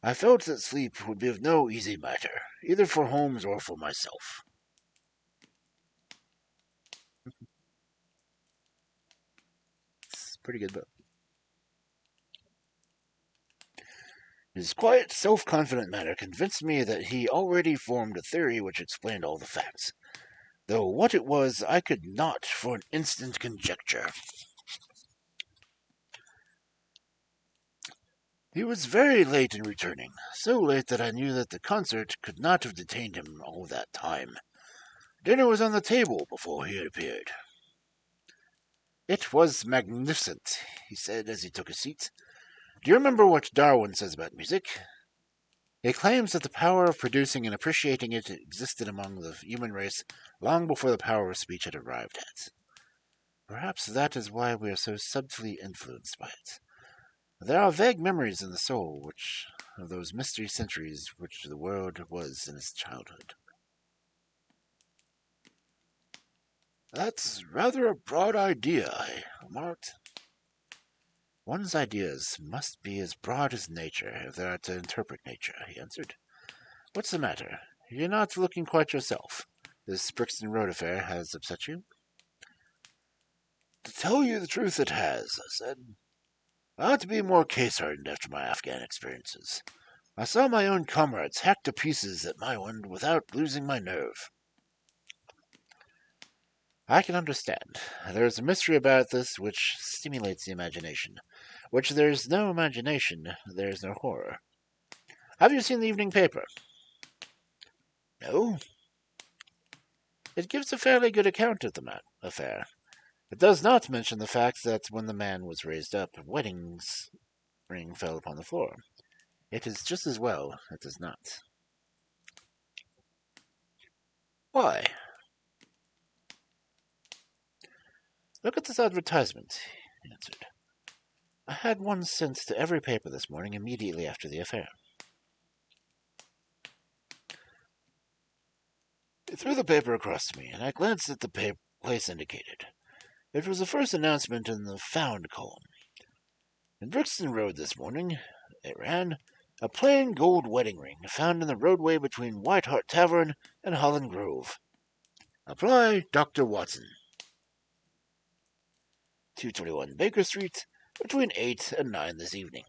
I felt that sleep would be of no easy matter, either for Holmes or for myself. It's a pretty good book. His quiet, self-confident manner convinced me that he already formed a theory which explained all the facts, though what it was I could not for an instant conjecture. He was very late in returning, so late that I knew that the concert could not have detained him all that time. Dinner was on the table before he appeared. "It was magnificent," he said as he took a seat. "Do you remember what Darwin says about music? He claims that the power of producing and appreciating it existed among the human race long before the power of speech had arrived at. Perhaps that is why we are so subtly influenced by it. There are vague memories in the soul of those mystery centuries which the world was in its childhood." "That's rather a broad idea," I remarked. "One's ideas must be as broad as nature if they are to interpret nature," he answered. "What's the matter? You're not looking quite yourself. This Brixton Road affair has upset you?" "To tell you the truth, it has," I said. "I ought to be more case-hardened after my Afghan experiences. I saw my own comrades hacked to pieces at my end without losing my nerve." "I can understand. There is a mystery about this which stimulates the imagination. Which there is no imagination, there is no horror. Have you seen the evening paper?" "No." "It gives a fairly good account of the affair. It does not mention the fact that when the man was raised up, a wedding ring fell upon the floor. It is just as well it does not." "Why?" "Look at this advertisement," he answered. "I had one sent to every paper this morning immediately after the affair." He threw the paper across to me, and I glanced at the place indicated. It was the first announcement in the Found column. "In Brixton Road this morning," it ran, "a plain gold wedding ring found in the roadway between White Hart Tavern and Holland Grove. Apply Dr. Watson. 221 Baker Street, between 8 and 9 this evening."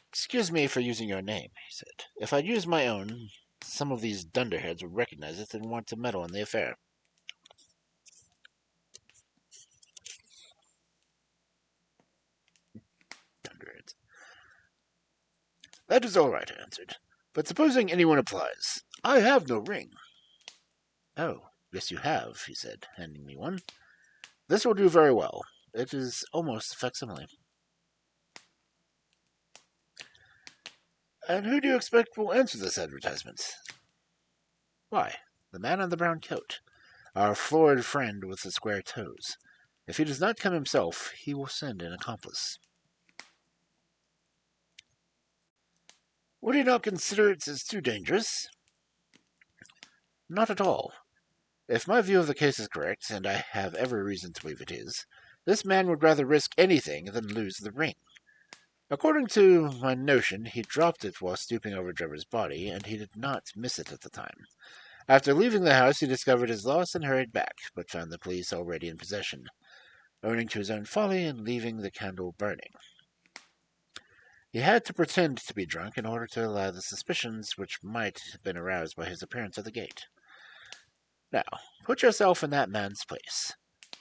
"Excuse me for using your name," he said. "If I'd used my own, some of these dunderheads would recognize it and want to meddle in the affair." Dunderheads. "That is all right," I answered. "But supposing anyone applies. I have no ring." "Oh, yes you have," he said, handing me one. "This will do very well. It is almost a facsimile." And who do you expect will answer this advertisement? Why, the man in the brown coat, our florid friend with the square toes. If he does not come himself, he will send an accomplice. Would he not consider it as too dangerous? Not at all. If my view of the case is correct, and I have every reason to believe it is, this man would rather risk anything than lose the ring. According to my notion, he dropped it while stooping over Trevor's body, and he did not miss it at the time. After leaving the house, he discovered his loss and hurried back, but found the police already in possession, owning to his own folly and leaving the candle burning. He had to pretend to be drunk in order to allow the suspicions which might have been aroused by his appearance at the gate. Now, put yourself in that man's place.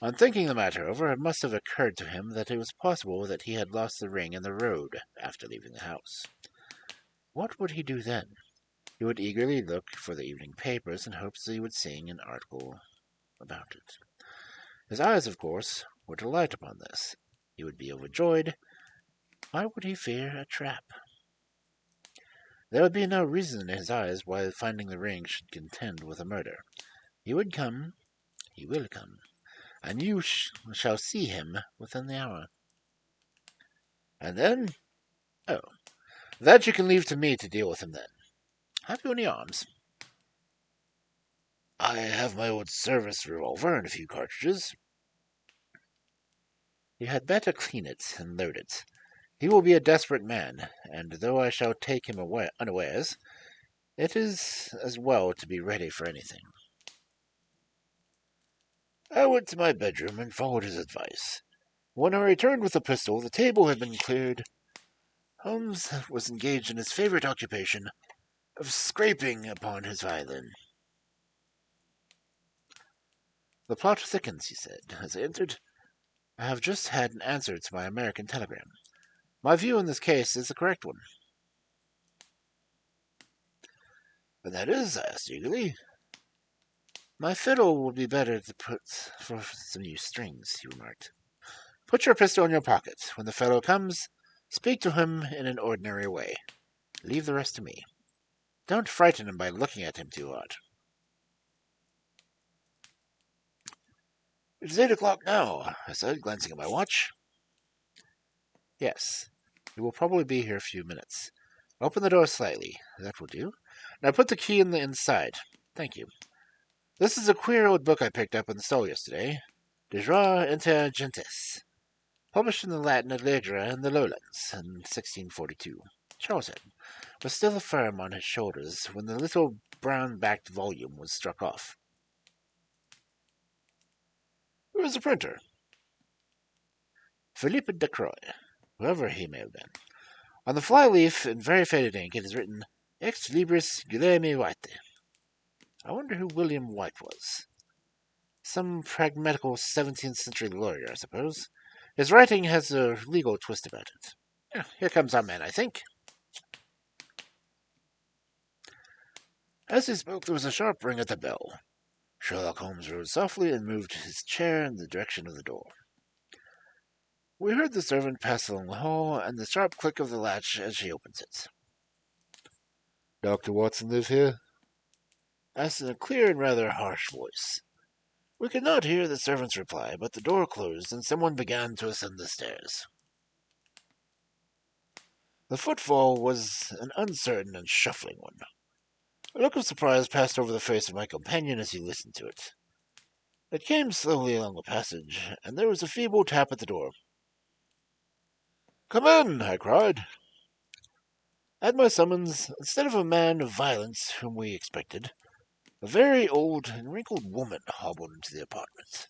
On thinking the matter over, it must have occurred to him that it was possible that he had lost the ring in the road after leaving the house. What would he do then? He would eagerly look for the evening papers in hopes that he would see an article about it. His eyes, of course, were to light upon this. He would be overjoyed. Why would he fear a trap? There would be no reason in his eyes why finding the ring should contend with a murder. He would come, he will come, and you shall see him within the hour. And then? Oh, that you can leave to me to deal with him then. Have you any arms? I have my old service revolver and a few cartridges. You had better clean it and load it. He will be a desperate man, and though I shall take him unawares, it is as well to be ready for anything. I went to my bedroom and followed his advice. When I returned with the pistol, the table had been cleared. Holmes was engaged in his favorite occupation of scraping upon his violin. The plot thickens, he said, as I entered. I have just had an answer to my American telegram. My view in this case is the correct one. And that is, I asked eagerly. My fiddle would be better to put for some new strings, he remarked. Put your pistol in your pocket. When the fellow comes, speak to him in an ordinary way. Leave the rest to me. Don't frighten him by looking at him too hard. It is 8 o'clock now, I said, glancing at my watch. Yes, he will probably be here a few minutes. Open the door slightly. That will do. Now put the key in the inside. Thank you. This is a queer old book I picked up in the stall yesterday. De Jura Inter Gentes. Published in the Latin Allegra in the Lowlands in 1642. Charles said, was still firm on his shoulders when the little brown-backed volume was struck off. Who is the printer? Philippe de Croix, whoever he may have been. On the flyleaf, in very faded ink, it is written, Ex libris Guilherme White. I wonder who William White was. Some pragmatical 17th century lawyer, I suppose. His writing has a legal twist about it. Here comes our man, I think. As he spoke, there was a sharp ring at the bell. Sherlock Holmes rose softly and moved his chair in the direction of the door. We heard the servant pass along the hall, and the sharp click of the latch as she opens it. Dr. Watson live here? Asked in a clear and rather harsh voice. We could not hear the servant's reply, but the door closed, and someone began to ascend the stairs. The footfall was an uncertain and shuffling one. A look of surprise passed over the face of my companion as he listened to it. It came slowly along the passage, and there was a feeble tap at the door. "Come in!" I cried. At my summons, instead of a man of violence whom we expected, a very old and wrinkled woman hobbled into the apartment.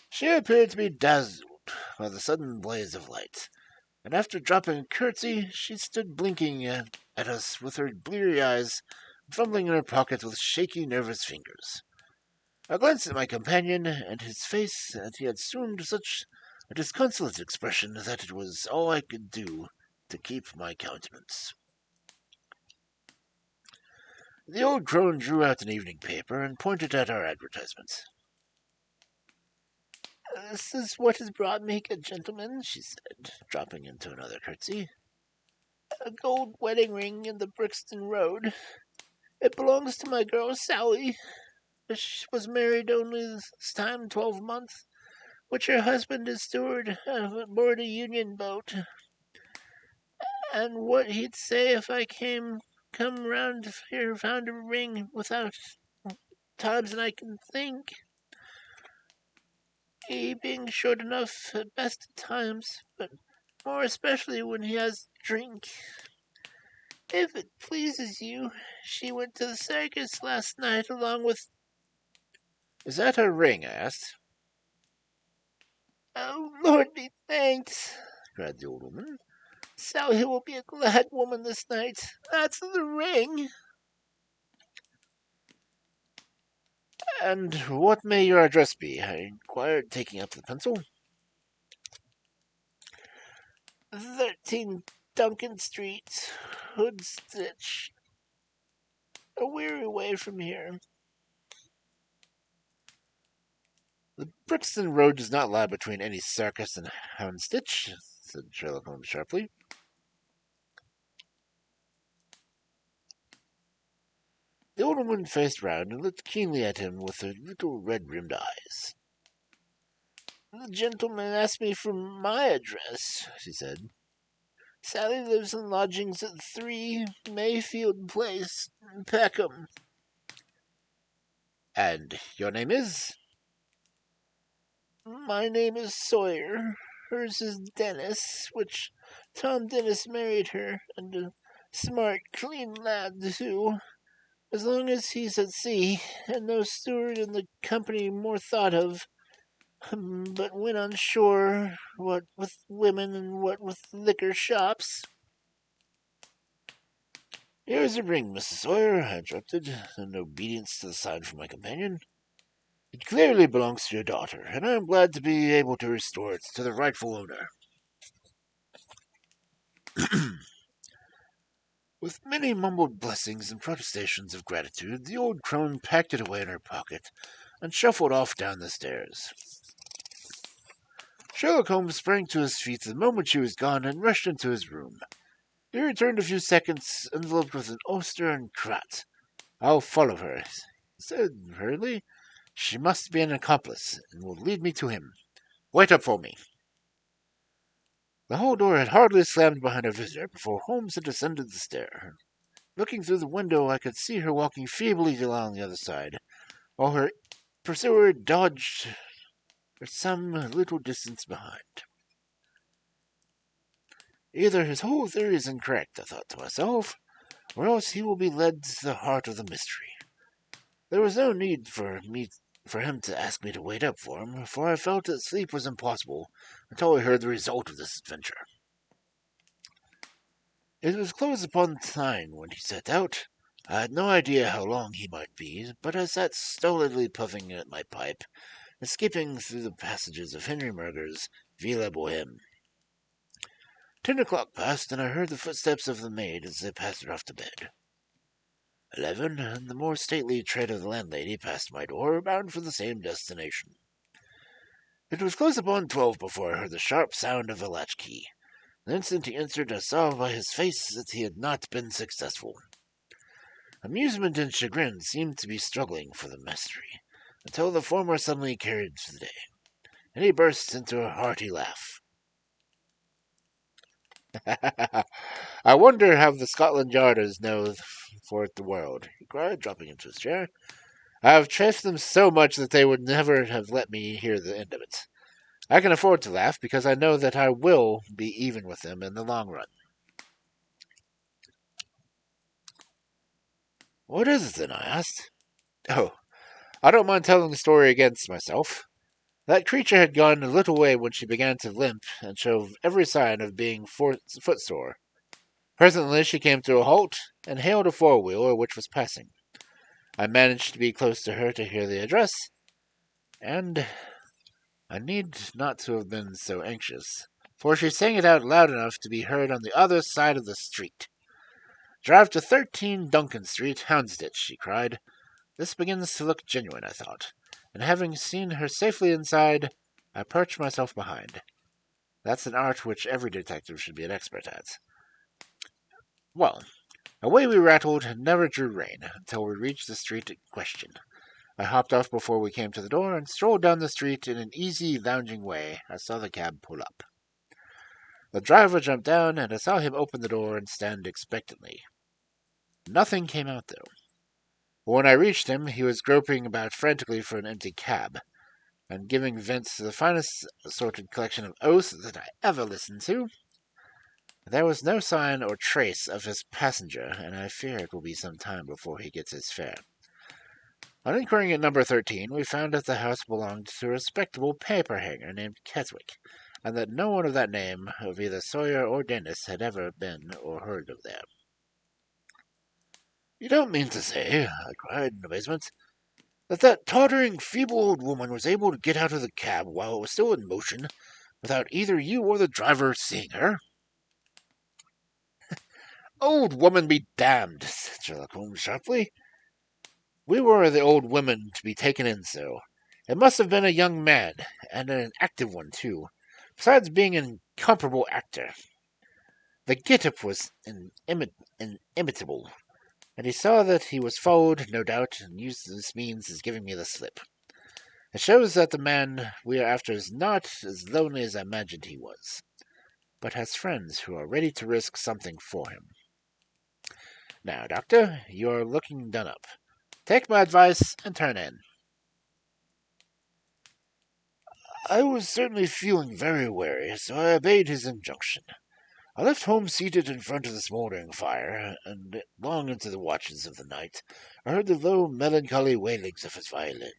She appeared to be dazzled by the sudden blaze of light, and after dropping a curtsy, she stood blinking at us with her bleary eyes, fumbling in her pocket with shaky, nervous fingers. I glanced at my companion, and his face, and he had assumed such a disconsolate expression that it was all I could do to keep my countenance. The old crone drew out an evening paper and pointed at our advertisement. "This is what has brought me, good gentlemen," she said, dropping into another curtsy. A gold wedding ring in the Brixton Road. It belongs to my girl Sally. She was married only this time 12 months, which her husband is steward aboard a Union boat. And what he'd say if I come round here found a ring without times than I can think. He being short enough at best of times, but more especially when he has drink. If it pleases you, she went to the circus last night along with... Is that her ring? I asked. Oh, Lord be thanked, cried the old woman. Sally will be a glad woman this night. That's the ring. And what may your address be? I inquired, taking up the pencil. 13 Duncan Street, Hoodstitch. A weary way from here. The Brixton Road does not lie between any circus and Houndsditch, said Sherlock Holmes sharply. The old woman faced round and looked keenly at him with her little red-rimmed eyes. The gentleman asked me for my address, she said. Sally lives in lodgings at 3 Mayfield Place, Peckham. And your name is? My name is Sawyer. Hers is Dennis, which Tom Dennis married her, and a smart, clean lad, too. As long as he's at sea, and no steward in the company more thought of. But when on shore, what with women and what with liquor shops... Here is a ring, Mrs. Sawyer, I interrupted, in obedience to the sign from my companion. It clearly belongs to your daughter, and I am glad to be able to restore it to the rightful owner. With many mumbled blessings and protestations of gratitude, the old crone packed it away in her pocket and shuffled off down the stairs. Sherlock Holmes sprang to his feet the moment she was gone and rushed into his room. He returned a few seconds, enveloped with an ulster and cravat. I'll follow her, he said hurriedly. She must be an accomplice, and will lead me to him. Wait up for me. The hall door had hardly slammed behind our visitor before Holmes had descended the stair. Looking through the window, I could see her walking feebly along the other side, while her pursuer dodged at some little distance behind. Either his whole theory is incorrect, I thought to myself, or else he will be led to the heart of the mystery. There was no need for him to ask me to wait up for him, for I felt that sleep was impossible until I heard the result of this adventure. It was close upon 9 when he set out. I had no idea how long he might be, but I sat stolidly puffing at my pipe and skipping through the passages of Henry Murger's Vie la Boheme. 10 o'clock passed, and I heard the footsteps of the maid as they passed her off to bed. 11, and the more stately tread of the landlady passed my door, bound for the same destination. It was close upon 12 before I heard the sharp sound of a latchkey. The instant he answered, I saw by his face that he had not been successful. Amusement and chagrin seemed to be struggling for the mastery, until the former suddenly carried the day, and he burst into a hearty laugh. I wonder how the Scotland Yarders know for the world, he cried, dropping into his chair. I have chaffed them so much that they would never have let me hear the end of it. I can afford to laugh because I know that I will be even with them in the long run. What is it, then? I asked. Oh, I don't mind telling the story against myself. That creature had gone a little way when she began to limp and show every sign of being footsore. Presently she came to a halt and hailed a four-wheeler which was passing. I managed to be close to her to hear the address, and I need not to have been so anxious, for she sang it out loud enough to be heard on the other side of the street. Drive to 13 Duncan Street, Houndsditch, she cried. This begins to look genuine, I thought, and having seen her safely inside, I perched myself behind. That's an art which every detective should be an expert at. Well, away we rattled and never drew rein until we reached the street in question. I hopped off before we came to the door and strolled down the street in an easy, lounging way. I saw the cab pull up. The driver jumped down, and I saw him open the door and stand expectantly. Nothing came out, though. When I reached him, he was groping about frantically for an empty cab, and giving vent to the finest assorted collection of oaths that I ever listened to. There was no sign or trace of his passenger, and I fear it will be some time before he gets his fare. On inquiring at number 13, we found that the house belonged to a respectable paperhanger named Keswick, and that no one of that name, of either Sawyer or Dennis, had ever been or heard of there. "You don't mean to say," I cried in amazement, "that tottering, feeble old woman was able to get out of the cab while it was still in motion, without either you or the driver seeing her?" "Old woman be damned," said Sherlock Holmes sharply. "We were the old women to be taken in so. It must have been a young man, and an active one, too, besides being an incomparable actor. The get-up was inimitable, and he saw that he was followed, no doubt, and used this means as giving me the slip. It shows that the man we are after is not as lonely as I imagined he was, but has friends who are ready to risk something for him. Now, Doctor, you are looking done up. Take my advice and turn in." I was certainly feeling very weary, so I obeyed his injunction. I left Holmes seated in front of the smouldering fire, and long into the watches of the night I heard the low, melancholy wailings of his violin.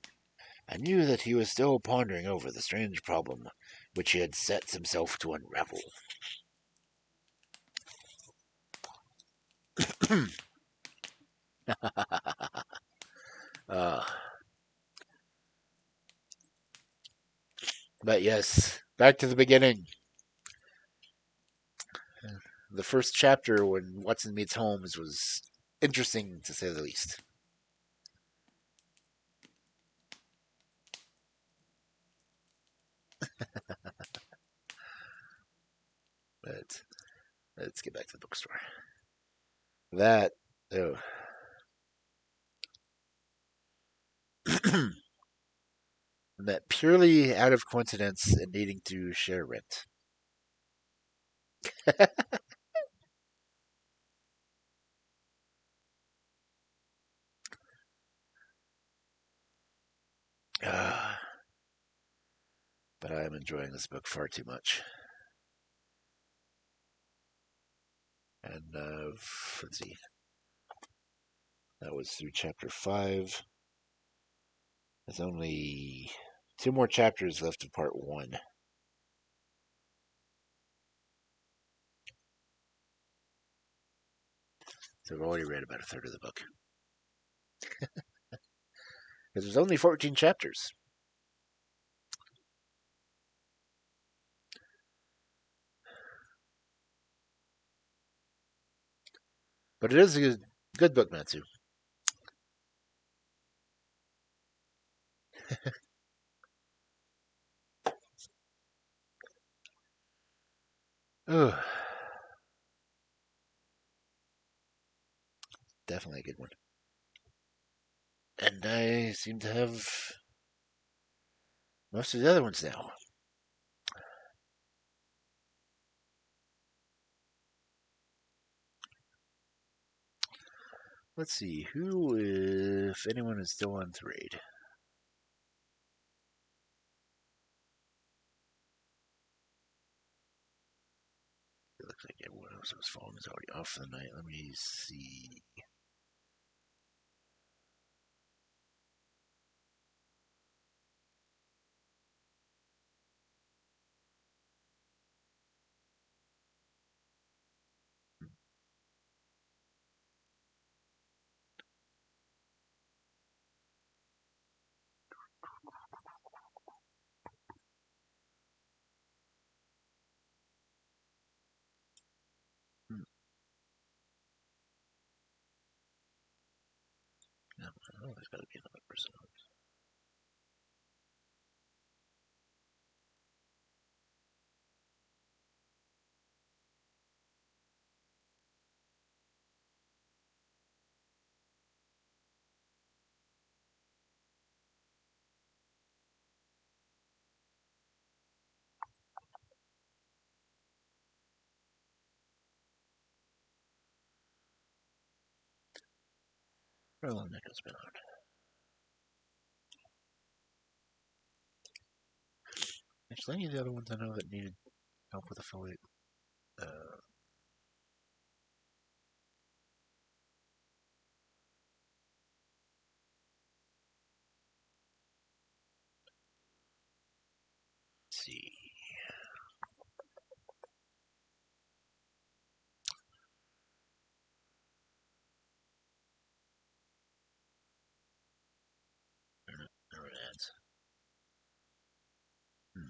I knew that he was still pondering over the strange problem which he had set himself to unravel. uh, but yes, back to the beginning. The first chapter, when Watson meets Holmes, was interesting to say the least. But let's get back to the bookstore. That, oh. That purely out of coincidence and needing to share rent. uh, but I am enjoying this book far too much. And let's see, that was through chapter 5. There's only 2 more chapters left of part 1. So I've already read about a third of the book. Because there's only 14 chapters. But it is a good book, Matsu. Oh, definitely a good one. And I seem to have most of the other ones now. Let's see, who, if anyone is still on trade. It looks like everyone else whose phone is already off for the night. Let me see. Hmm. No, oh, there's got to be another person. For how long that has been on. Actually, any of the other ones I know that needed help with affiliate. Let's see. There it ads. Hmm.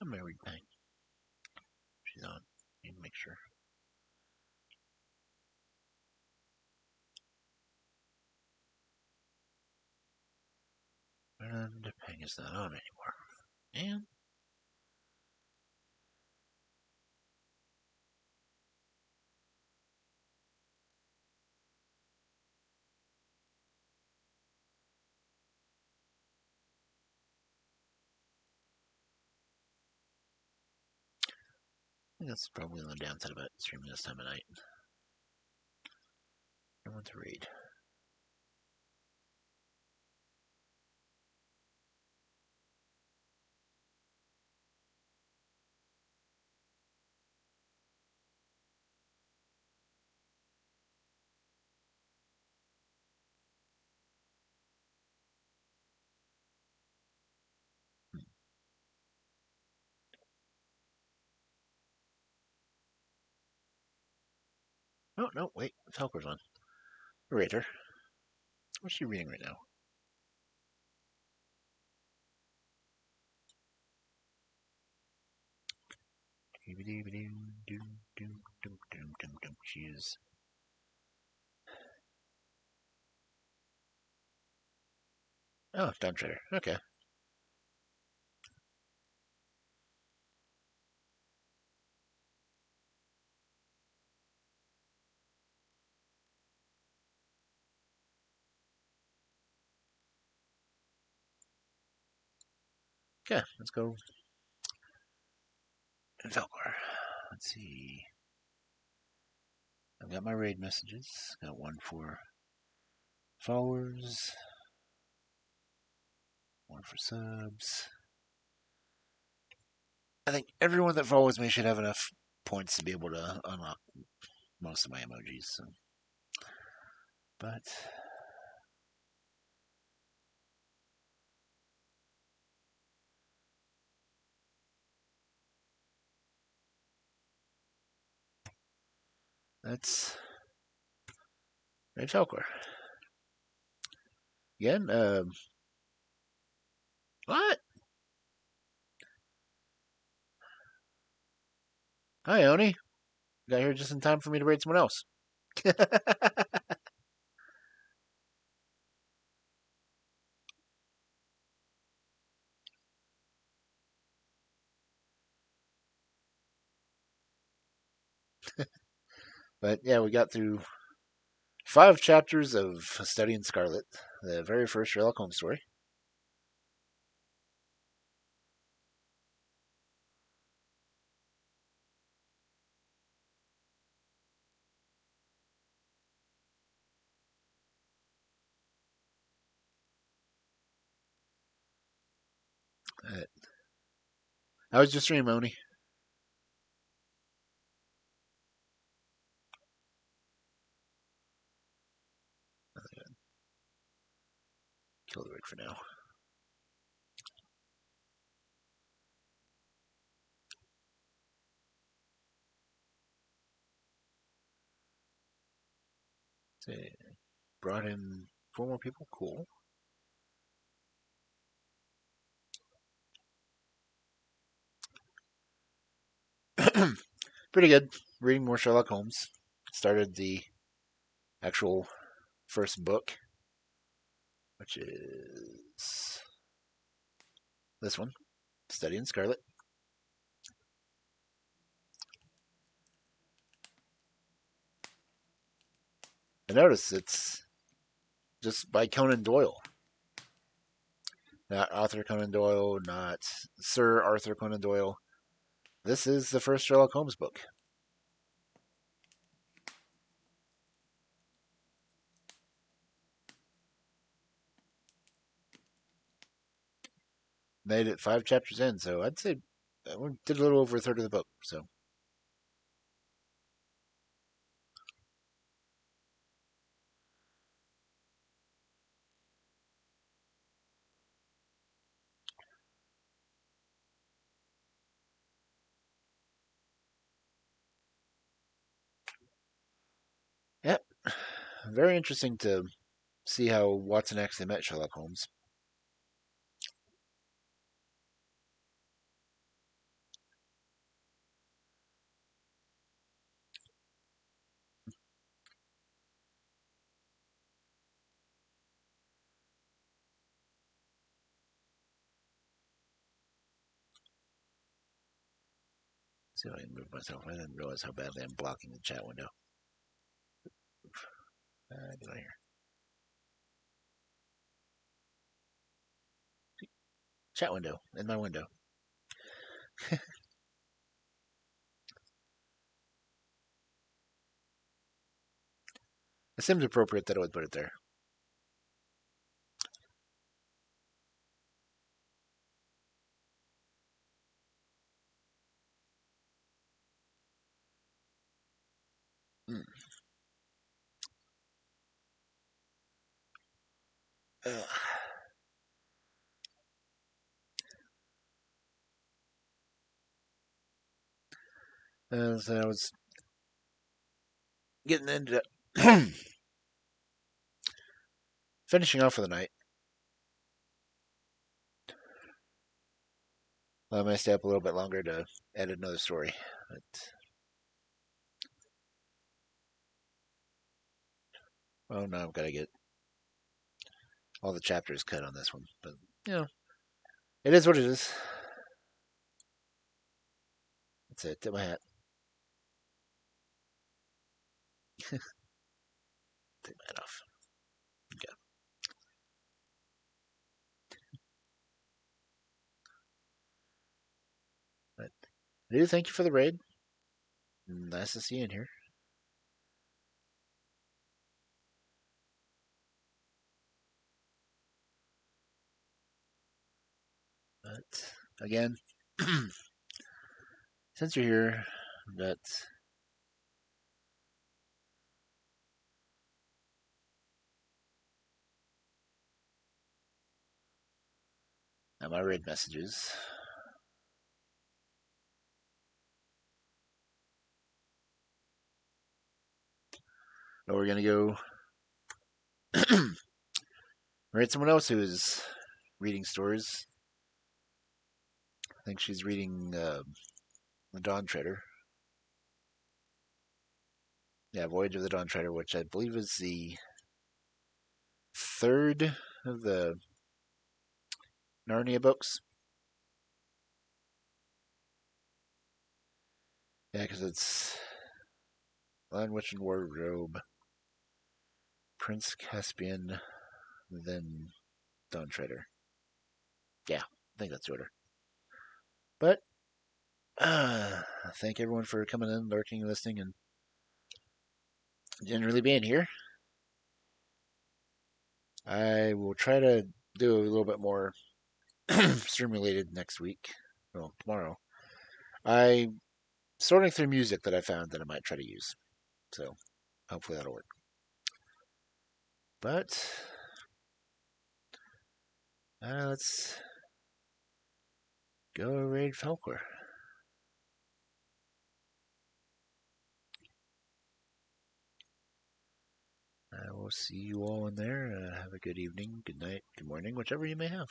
A married thing. She's on. Need to make sure. And Peng is not on anymore. And I think that's probably on the downside about streaming this time of night. No one to read. Oh, no, wait. Falcor's on. Narrator. What's she reading right now? She's. Oh, Dawn Treader. Okay. Okay, let's go. And Falcor. Let's see. I've got my raid messages. Got one for followers, one for subs. I think everyone that follows me should have enough points to be able to unlock most of my emojis. So. But that's Red Falcor. Again, what? Hi, Oni. Got here just in time for me to raid someone else. But yeah, we got through 5 chapters of studying Scarlet, the very first Sherlock Holmes story. How was your stream, Oni? Kill the rig for now. Brought in 4 more people. Cool. Pretty good. Reading more Sherlock Holmes. Started the actual first book, which is this one, Studying Scarlet. I notice it's just by Conan Doyle. Not Arthur Conan Doyle, not Sir Arthur Conan Doyle. This is the first Sherlock Holmes book. Made it 5 chapters in, so I'd say we did a little over a third of the book. So yeah, very interesting to see how Watson actually met Sherlock Holmes. See if I can move myself. I didn't realize how badly I'm blocking the chat window. Get out of here. Chat window in my window. It seems appropriate that I would put it there. Mm. Uh, so I was getting into finishing off for the night. I might stay up a little bit longer to edit another story. But, oh no, I've got to get all the chapters cut on this one. But, you know, it is what it is. That's it. Tip my hat. Take my hat off. Okay. But I do thank you for the raid. Nice to see you in here. But again, since you're here, that my raid messages. But we're gonna go raid someone else who's reading stories. I think she's reading The Dawn Treader. Yeah, Voyage of the Dawn Treader, which I believe is the third of the Narnia books. Yeah, because it's Lion, Witch, and Wardrobe, Prince Caspian, then Dawn Treader. Yeah, I think that's the order. But thank everyone for coming in, lurking, listening, and generally being here. I will try to do a little bit more stream related next week. Well, tomorrow. I'm sorting through music that I found that I might try to use. So hopefully that'll work. But let's go raid Falcor. I will see you all in there. Have a good evening, good night, good morning, whichever you may have.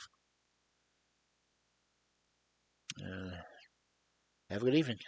Have a good evening.